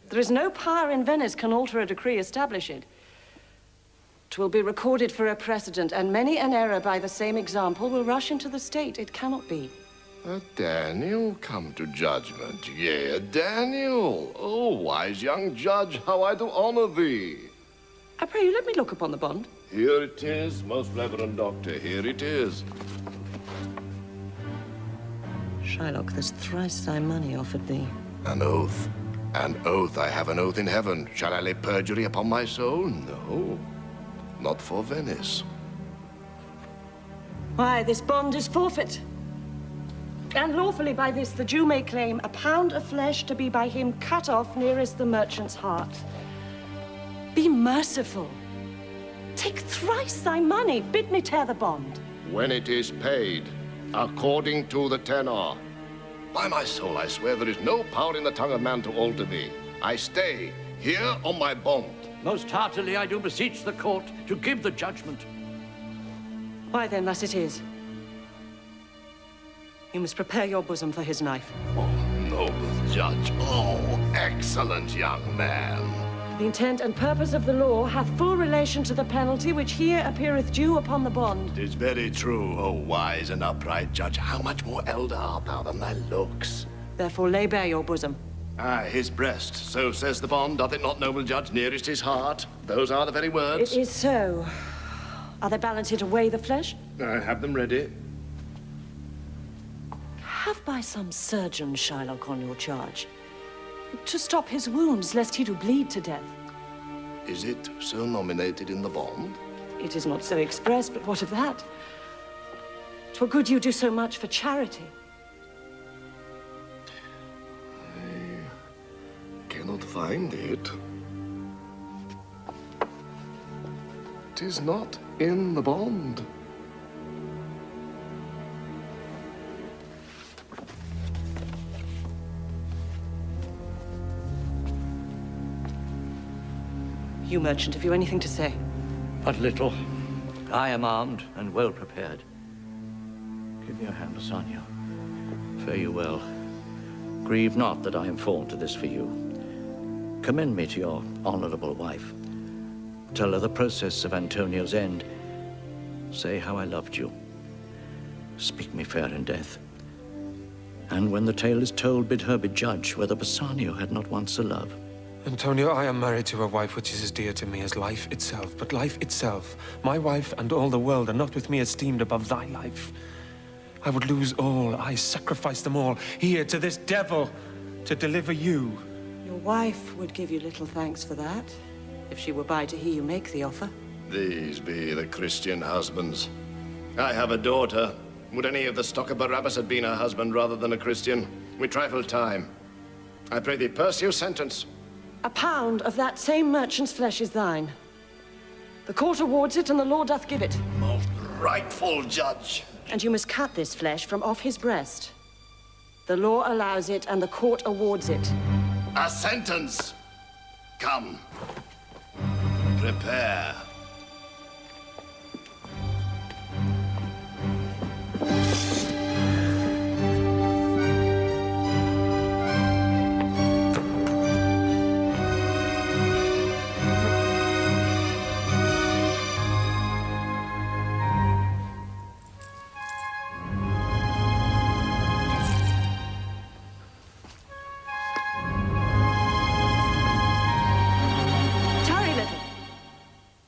There is no power in Venice can alter a decree established. 'Twill be recorded for a precedent, and many an error by the same example will rush into the state. It cannot be. A Daniel come to judgment, yea, a Daniel. Oh, wise young judge, how I do honor thee. I pray you let me look upon the bond. Here it is, most reverend doctor, here it is. Shylock, there's thrice thy money offered thee. An oath. An oath. I have an oath in heaven. Shall I lay perjury upon my soul? No. Not for Venice. Why, this bond is forfeit. And lawfully by this the Jew may claim a pound of flesh to be by him cut off nearest the merchant's heart. Be merciful. Take thrice thy money. Bid me tear the bond. When it is paid, according to the tenor. By my soul, I swear there is no power in the tongue of man to alter thee. I stay here on my bond. Most heartily I do beseech the court to give the judgment. Why then, thus it is. You must prepare your bosom for his knife. Oh, noble judge. Oh, excellent young man. The intent and purpose of the law hath full relation to the penalty which here appeareth due upon the bond. 'Tis very true, O wise and upright judge. How much more elder art thou than thy looks? Therefore lay bare your bosom. Aye, his breast. So says the bond. Doth it not, noble judge, nearest his heart? Those are the very words. It is so. Are they balanced here to weigh the flesh? I have them ready. Have by some surgeon Shylock on your charge, to stop his wounds, lest he do bleed to death. Is it so nominated in the bond? It is not so expressed, but what of that? 'Twere good you do so much for charity. I cannot find it. 'Tis not in the bond. You, merchant, have you anything to say? But little. I am armed and well prepared. Give me your hand, Sonia. Fare you well. Grieve not that I am formed to this for you. Commend me to your honorable wife. Tell her the process of Antonio's end. Say how I loved you. Speak me fair in death. And when the tale is told, bid her be judge whether Bassanio had not once a love. Antonio, I am married to a wife which is as dear to me as life itself. But life itself, my wife and all the world are not with me esteemed above thy life. I would lose all, I sacrifice them all, here to this devil, to deliver you. Your wife would give you little thanks for that, if she were by to hear you make the offer. These be the Christian husbands. I have a daughter. Would any of the stock of Barabbas have been her husband rather than a Christian? We trifle time. I pray thee, pursue sentence. A pound of that same merchant's flesh is thine. The court awards it, and the law doth give it. Most rightful judge. And you must cut this flesh from off his breast. The law allows it, and the court awards it. A sentence. Come. Prepare.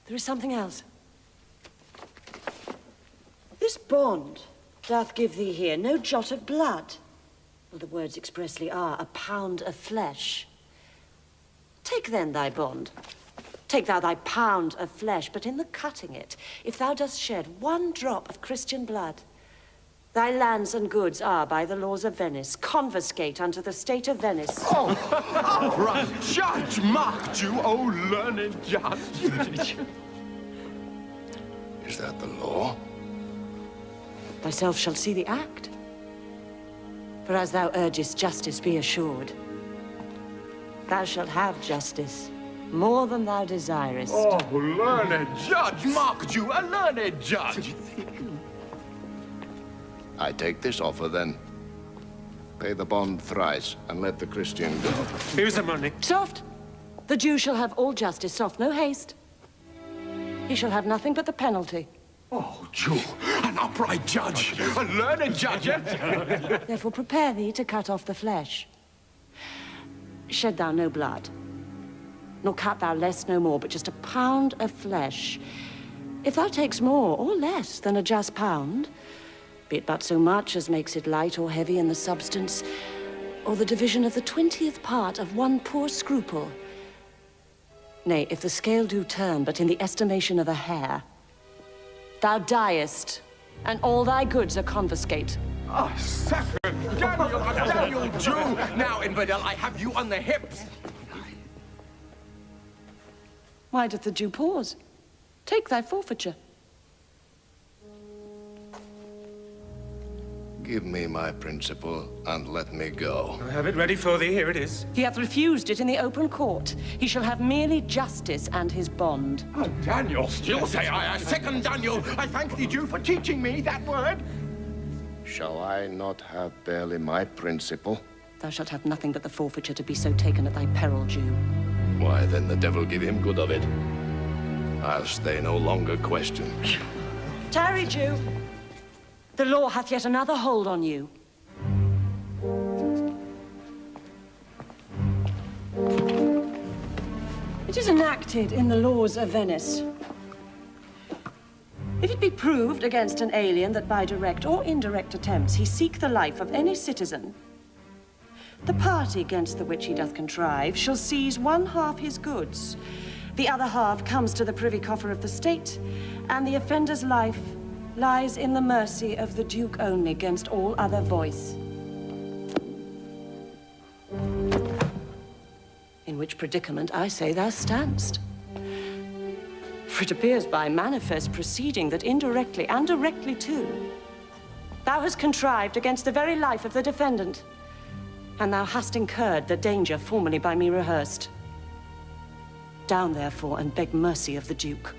There is something else. This bond doth give thee here no jot of blood. Well, the words expressly are, a pound of flesh. Take then thy bond. Take thou thy pound of flesh, but in the cutting it, if thou dost shed one drop of Christian blood, thy lands and goods are, by the laws of Venice, confiscate unto the state of Venice. Oh, right. Judge, mark Jew, oh, learned judge. Is that the law? Thyself shalt see the act. For as thou urgest justice, be assured, thou shalt have justice, more than thou desirest. Oh, learned judge, mark Jew, a learned judge. I take this offer, then. Pay the bond thrice, and let the Christian go. Here's the money. Soft! The Jew shall have all justice, soft, no haste. He shall have nothing but the penalty. Oh, Jew, an upright judge, a learned judge, eh? Therefore prepare thee to cut off the flesh. Shed thou no blood, nor cut thou less no more, but just a pound of flesh. If thou takes more or less than a just pound, be it but so much as makes it light or heavy in the substance, or the division of the 20th part of one poor scruple. Nay, if the scale do turn but in the estimation of a hair, thou diest, and all thy goods are confiscate. Oh, second, Daniel, Jew. Now, infidel, I have you on the hips. Why doth the Jew pause? Take thy forfeiture. Give me my principal, and let me go. I have it ready for thee. Here it is. He hath refused it in the open court. He shall have merely justice and his bond. Oh, Daniel, still say I second Daniel. I thank thee, Jew, for teaching me that word. Shall I not have barely my principal? Thou shalt have nothing but the forfeiture to be so taken at thy peril, Jew. Why, then the devil give him good of it. I'll stay no longer questioned. Tarry, Jew. The law hath yet another hold on you. It is enacted in the laws of Venice. If it be proved against an alien that by direct or indirect attempts he seek the life of any citizen, the party against the which he doth contrive shall seize one half his goods, the other half comes to the privy coffer of the state, and the offender's life lies in the mercy of the Duke only, against all other voice. In which predicament I say thou standst. For it appears by manifest proceeding that indirectly, and directly too, thou hast contrived against the very life of the defendant, and thou hast incurred the danger formerly by me rehearsed. Down, therefore, and beg mercy of the Duke.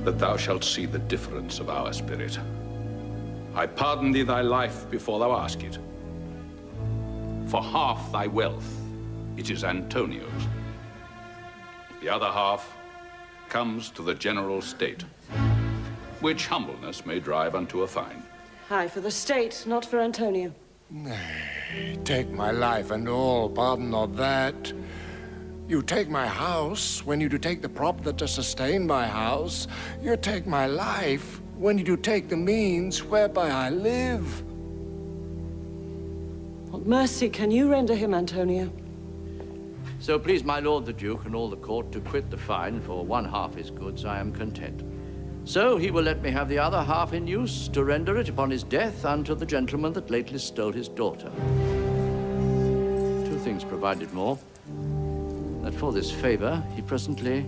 That thou shalt see the difference of our spirit. I pardon thee thy life before thou ask it. For half thy wealth, it is Antonio's. The other half comes to the general state, which humbleness may drive unto a fine. Aye, for the state, not for Antonio. Nay, take my life and all, pardon not that. You take my house when you do take the prop that does sustain my house. You take my life when you do take the means whereby I live. What mercy can you render him, Antonio? So please my lord the Duke and all the court to quit the fine for one half his goods, I am content. So he will let me have the other half in use to render it upon his death unto the gentleman that lately stole his daughter. 2 things provided more. That for this favor he presently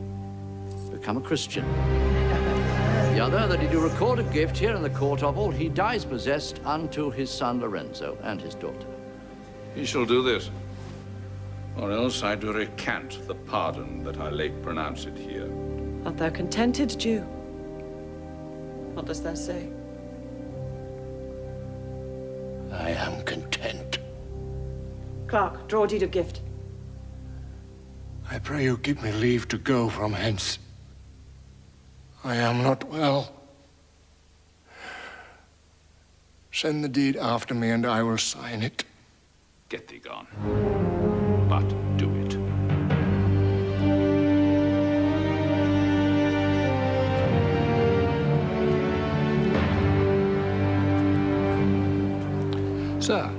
become a Christian. The other, that he do record a gift here in the court of all he dies possessed unto his son Lorenzo and his daughter. He shall do this, or else I do recant the pardon that I late pronounced here. Art thou contented, Jew? What dost thou say? I am content. Clerk, draw a deed of gift. I pray you give me leave to go from hence. I am not well. Send the deed after me, and I will sign it. Get thee gone. But do it. Sir,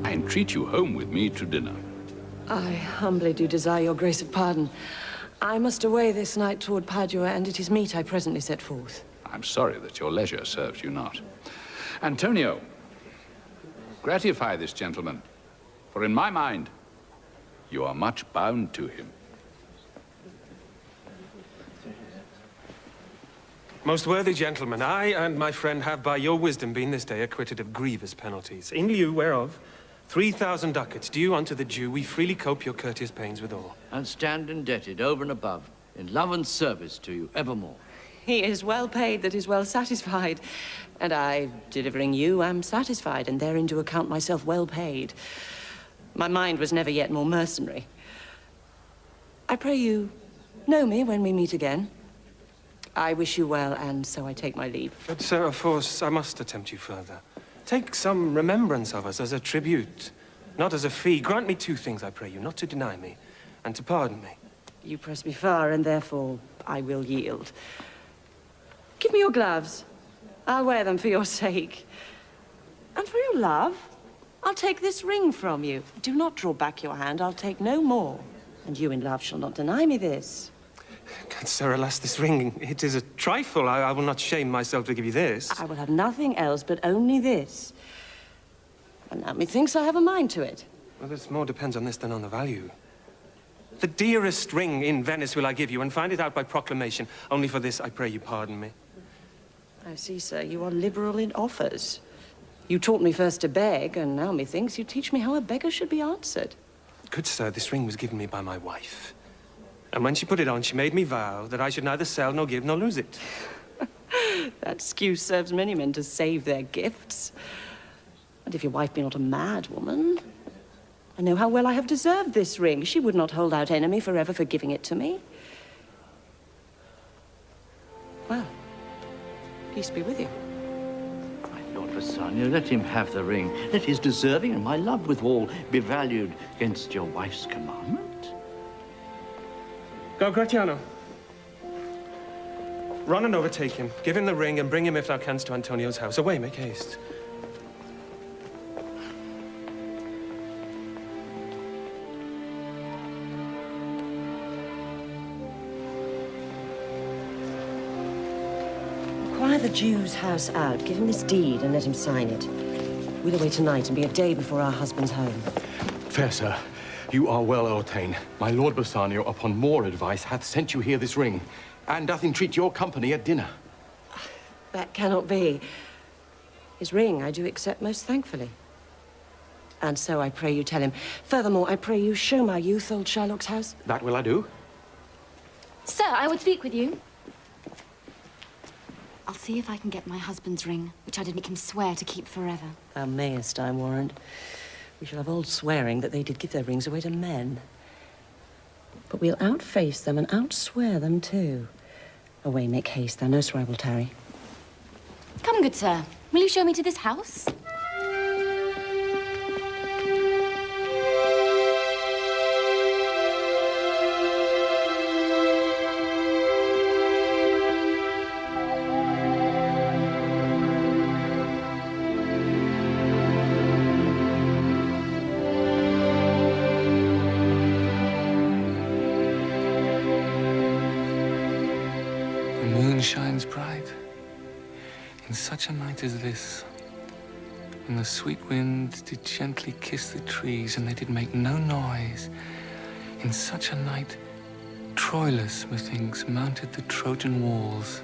I entreat you home with me to dinner. I humbly do desire your grace of pardon. I must away this night toward Padua, and it is meet I presently set forth. I'm sorry that your leisure serves you not. Antonio, gratify this gentleman, for in my mind, you are much bound to him. Most worthy gentlemen, I and my friend have by your wisdom been this day acquitted of grievous penalties, in lieu whereof 3,000 ducats due unto the Jew we freely cope your courteous pains withal. And stand indebted over and above, in love and service to you evermore. He is well paid that is well satisfied, and I, delivering you, am satisfied, and therein do account myself well paid. My mind was never yet more mercenary. I pray you, know me when we meet again. I wish you well, and so I take my leave. But, sir, of course, I must attempt you further. Take some remembrance of us as a tribute, not as a fee. Grant me two things, I pray you, not to deny me, and to pardon me. You press me far, and therefore I will yield. Give me your gloves. I'll wear them for your sake. And for your love, I'll take this ring from you. Do not draw back your hand, I'll take no more. And you in love shall not deny me this. Good sir, alas, this ring, it is a trifle. I will not shame myself to give you this. I will have nothing else but only this. And now methinks I have a mind to it. Well, this more depends on this than on the value. The dearest ring in Venice will I give you, and find it out by proclamation. Only for this, I pray you pardon me. I see, sir, you are liberal in offers. You taught me first to beg, and now methinks you teach me how a beggar should be answered. Good sir, this ring was given me by my wife. And when she put it on, she made me vow that I should neither sell, nor give, nor lose it. That excuse serves many men to save their gifts. And if your wife be not a mad woman, I know how well I have deserved this ring. She would not hold out enemy forever for giving it to me. Well, peace be with you. My Lord Bassanio, let him have the ring. Let his deserving and my love withal be valued against your wife's commandment. Go, Gratiano. Run and overtake him. Give him the ring and bring him, if thou canst, to Antonio's house. Away, make haste. Inquire the Jew's house out. Give him this deed and let him sign it. We'll away tonight and be a day before our husband's home. Fair sir, you are well o'ertaken. My Lord Bassanio, upon more advice, hath sent you here this ring, and doth entreat your company at dinner. That cannot be. His ring I do accept most thankfully. And so I pray you tell him. Furthermore, I pray you show my youth old Shylock's house. That will I do. Sir, I would speak with you. I'll see if I can get my husband's ring, which I did make him swear to keep forever. Thou mayest, I warrant. We shall have old swearing that they did give their rings away to men. But we'll outface them and outswear them too. Away, make haste. Thou knowst where I will tarry. Come, good sir. Will you show me to this house? Shines bright in such a night as this, when the sweet wind did gently kiss the trees and they did make no noise. In such a night, Troilus, methinks, mounted the Trojan walls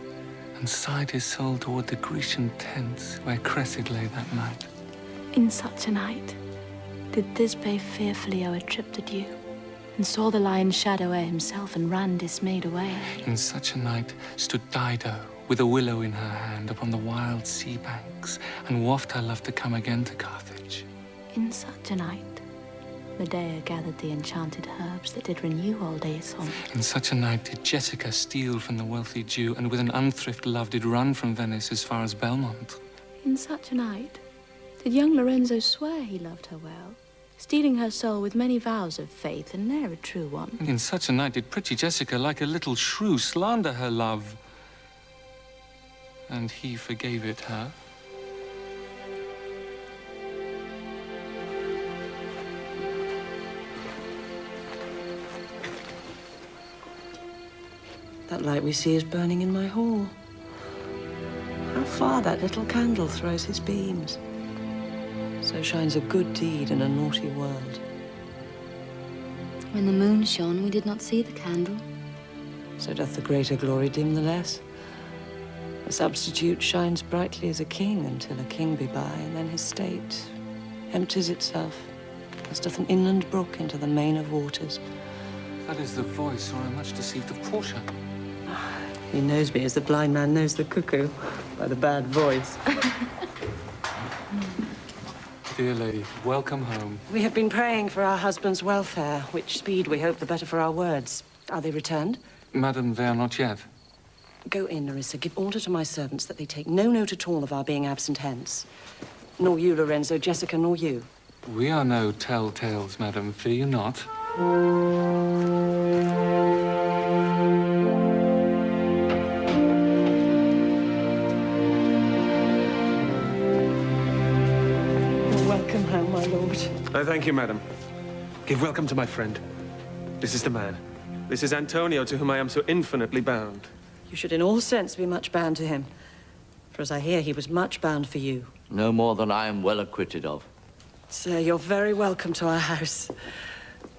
and sighed his soul toward the Grecian tents where Cressid lay that night. In such a night, did Thisbe fearfully o'er trip the dew, and saw the lion's shadow ere himself, and ran dismayed away. In such a night stood Dido, with a willow in her hand, upon the wild sea banks, and waft her love to come again to Carthage. In such a night, Medea gathered the enchanted herbs that did renew all day song. In such a night did Jessica steal from the wealthy Jew, and with an unthrift love did run from Venice as far as Belmont. In such a night, did young Lorenzo swear he loved her well, stealing her soul with many vows of faith, and ne'er a true one? In such a night did pretty Jessica, like a little shrew, slander her love. And he forgave it her. That light we see is burning in my hall. How far that little candle throws his beams. So shines a good deed in a naughty world. When the moon shone, we did not see the candle. So doth the greater glory dim the less. A substitute shines brightly as a king until a king be by, and then his state empties itself, as doth an inland brook into the main of waters. That is the voice, or I'm much deceived, of Portia. He knows me as the blind man knows the cuckoo, by the bad voice. Dear lady, welcome home. We have been praying for our husband's welfare, which speed we hope the better for our words. Are they returned? Madam, they are not yet. Go in, Nerissa. Give order to my servants that they take no note at all of our being absent hence. Nor you, Lorenzo, Jessica, nor you. We are no telltales, madam. Fear you not. Welcome home, my lord. Thank you, madam. Give welcome to my friend. This is the man. This is Antonio, to whom I am so infinitely bound. You should in all sense be much bound to him. For as I hear, he was much bound for you. No more than I am well acquitted of. Sir, you're very welcome to our house.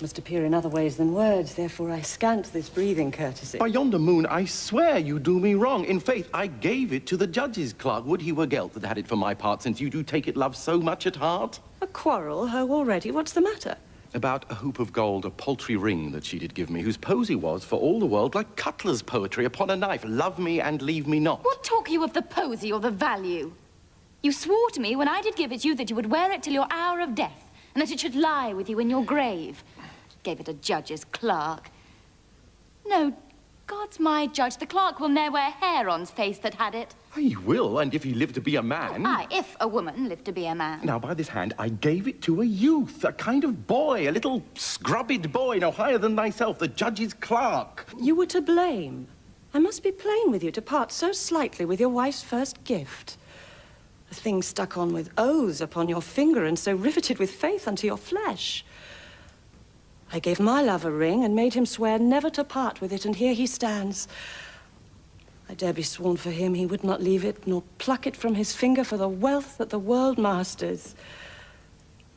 Must appear in other ways than words, therefore I scant this breathing courtesy. By yonder moon, I swear you do me wrong. In faith, I gave it to the judge's clerk. Would he were Gelt that had it for my part, since you do take it, love, so much at heart? A quarrel, ho, already? What's the matter? About a hoop of gold, a paltry ring that she did give me, whose posy was, for all the world, like cutler's poetry upon a knife. Love me and leave me not. What talk you of the posy or the value? You swore to me when I did give it you that you would wear it till your hour of death, and that it should lie with you in your grave. Gave it a judge's clerk. No, God's my judge, the clerk will ne'er wear hair on's face that had it. He will, and if he live to be a man. Aye, if a woman lived to be a man. Now, by this hand, I gave it to a youth, a kind of boy, a little scrubbed boy, no higher than thyself, the judge's clerk. You were to blame. I must be plain with you to part so slightly with your wife's first gift. A thing stuck on with oaths upon your finger and so riveted with faith unto your flesh. I gave my love a ring and made him swear never to part with it, and here he stands. I dare be sworn for him he would not leave it, nor pluck it from his finger for the wealth that the world masters.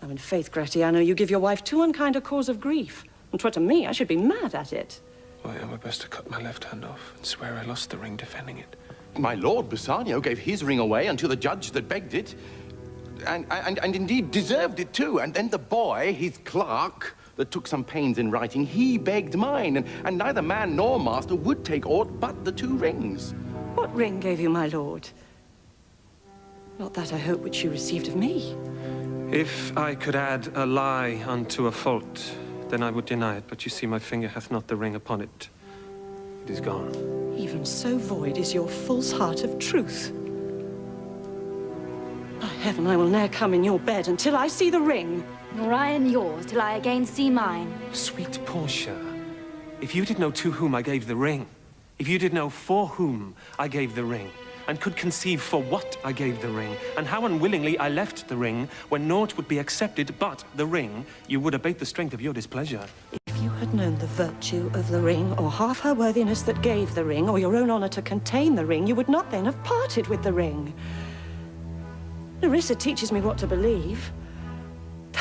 Now, in faith, Gratiano, you give your wife too unkind a cause of grief. And 'twere to me, I should be mad at it. I am best to cut my left hand off and swear I lost the ring defending it. My lord Bassanio gave his ring away unto the judge that begged it, and indeed deserved it too. And then the boy, his clerk, that took some pains in writing, he begged mine, and neither man nor master would take aught but the 2 rings. What ring gave you, my lord? Not that, I hope, which you received of me. If I could add a lie unto a fault, then I would deny it. But you see, my finger hath not the ring upon it. It is gone. Even so void is your false heart of truth. By heaven, I will ne'er come in your bed until I see the ring. Nor I in yours till I again see mine. Sweet Portia, if you did know to whom I gave the ring, if you did know for whom I gave the ring, and could conceive for what I gave the ring, and how unwillingly I left the ring, when naught would be accepted but the ring, you would abate the strength of your displeasure. If you had known the virtue of the ring, or half her worthiness that gave the ring, or your own honor to contain the ring, you would not then have parted with the ring. Nerissa teaches me what to believe.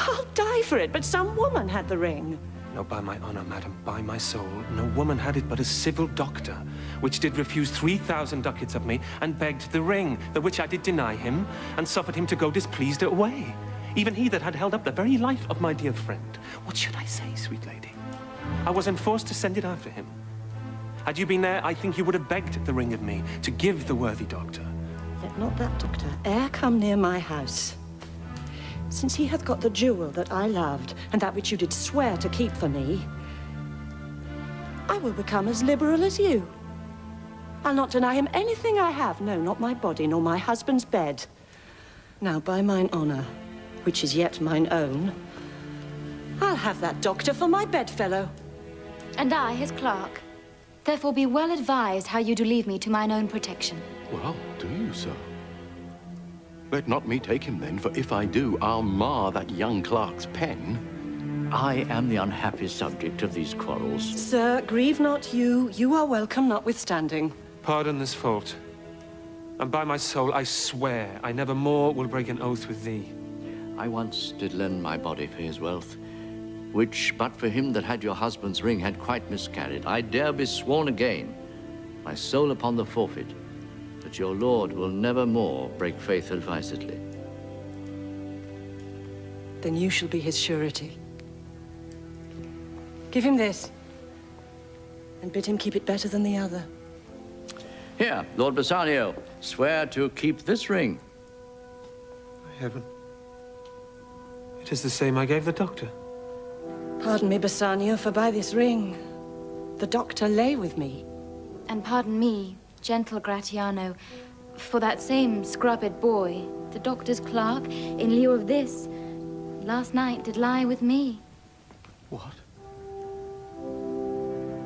I'll die for it, but some woman had the ring. No, by my honor, madam, by my soul, no woman had it but a civil doctor, which did refuse 3,000 ducats of me, and begged the ring, the which I did deny him, and suffered him to go displeased away. Even he that had held up the very life of my dear friend. What should I say, sweet lady? I was enforced to send it after him. Had you been there, I think you would have begged the ring of me to give the worthy doctor. Let not that doctor e'er come near my house. Since he hath got the jewel that I loved, and that which you did swear to keep for me, I will become as liberal as you. I'll not deny him anything I have, no, not my body, nor my husband's bed. Now, by mine honour, which is yet mine own, I'll have that doctor for my bedfellow. And I, his clerk. Therefore be well advised how you do leave me to mine own protection. Well, do you so? Let not me take him then, for if I do, I'll mar that young clerk's pen. I am the unhappy subject of these quarrels. Sir, grieve not you. You are welcome notwithstanding. Pardon this fault. And by my soul, I swear I never more will break an oath with thee. I once did lend my body for his wealth, which, but for him that had your husband's ring, had quite miscarried. I dare be sworn again, my soul upon the forfeit, that your lord will never more break faith advisedly. Then you shall be his surety. Give him this, and bid him keep it better than the other. Here, Lord Bassanio, swear to keep this ring. Heaven. It is the same I gave the doctor. Pardon me, Bassanio, for by this ring, the doctor lay with me. And pardon me, gentle Gratiano, for that same scrubbed boy, the doctor's clerk, in lieu of this, last night did lie with me. What?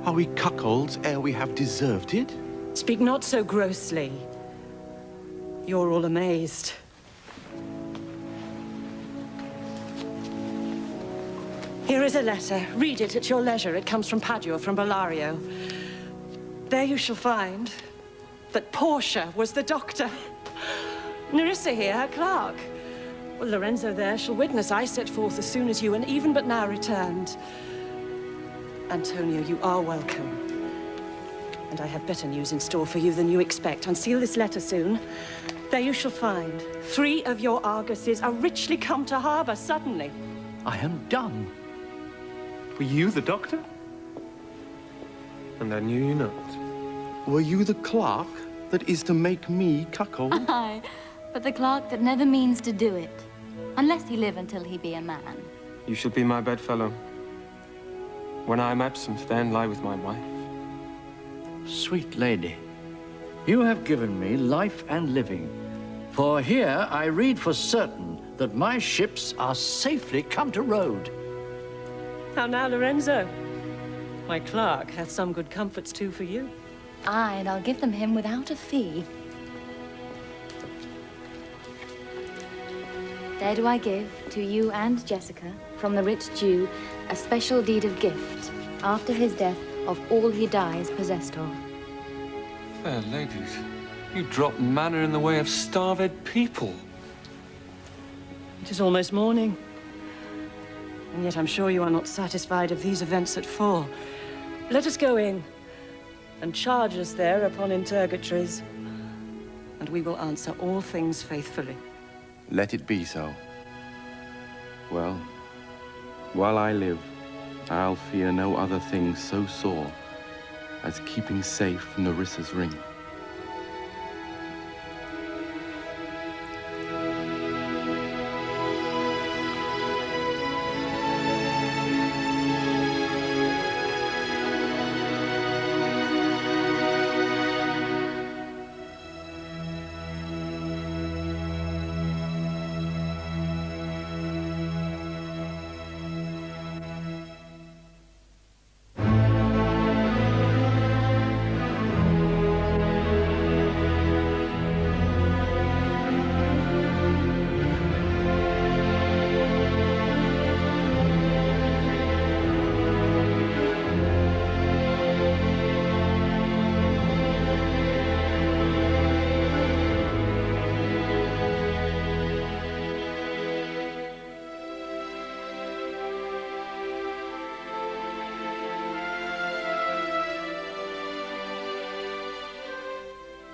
Are we cuckolds ere we have deserved it? Speak not so grossly. You're all amazed. Here is a letter. Read it at your leisure. It comes from Padua, from Bellario. There you shall find that Portia was the doctor. Nerissa here, her clerk. Well, Lorenzo there shall witness I set forth as soon as you, and even but now returned. Antonio, you are welcome. And I have better news in store for you than you expect. Unseal this letter soon. There you shall find 3 of your argosies are richly come to harbour suddenly. I am done. Were you the doctor? And I knew you not. Were you the clerk that is to make me cuckold? Aye, but the clerk that never means to do it, unless he live until he be a man. You shall be my bedfellow. When I am absent, then lie with my wife. Sweet lady, you have given me life and living. For here I read for certain that my ships are safely come to road. How now, Lorenzo? My clerk hath some good comforts too for you. Aye, and I'll give them him without a fee. There do I give to you and Jessica, from the rich Jew, a special deed of gift, after his death, of all he dies possessed of. Fair ladies, you drop manna in the way of starved people. It is almost morning. And yet I'm sure you are not satisfied of these events at full. Let us go in and charge us there upon interrogatories, and we will answer all things faithfully. Let it be so. Well, while I live, I'll fear no other thing so sore as keeping safe Nerissa's ring.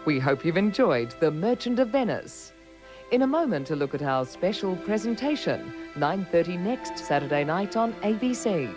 We hope you've enjoyed The Merchant of Venice. In a moment, a look at our special presentation, 9:30 next Saturday night on ABC.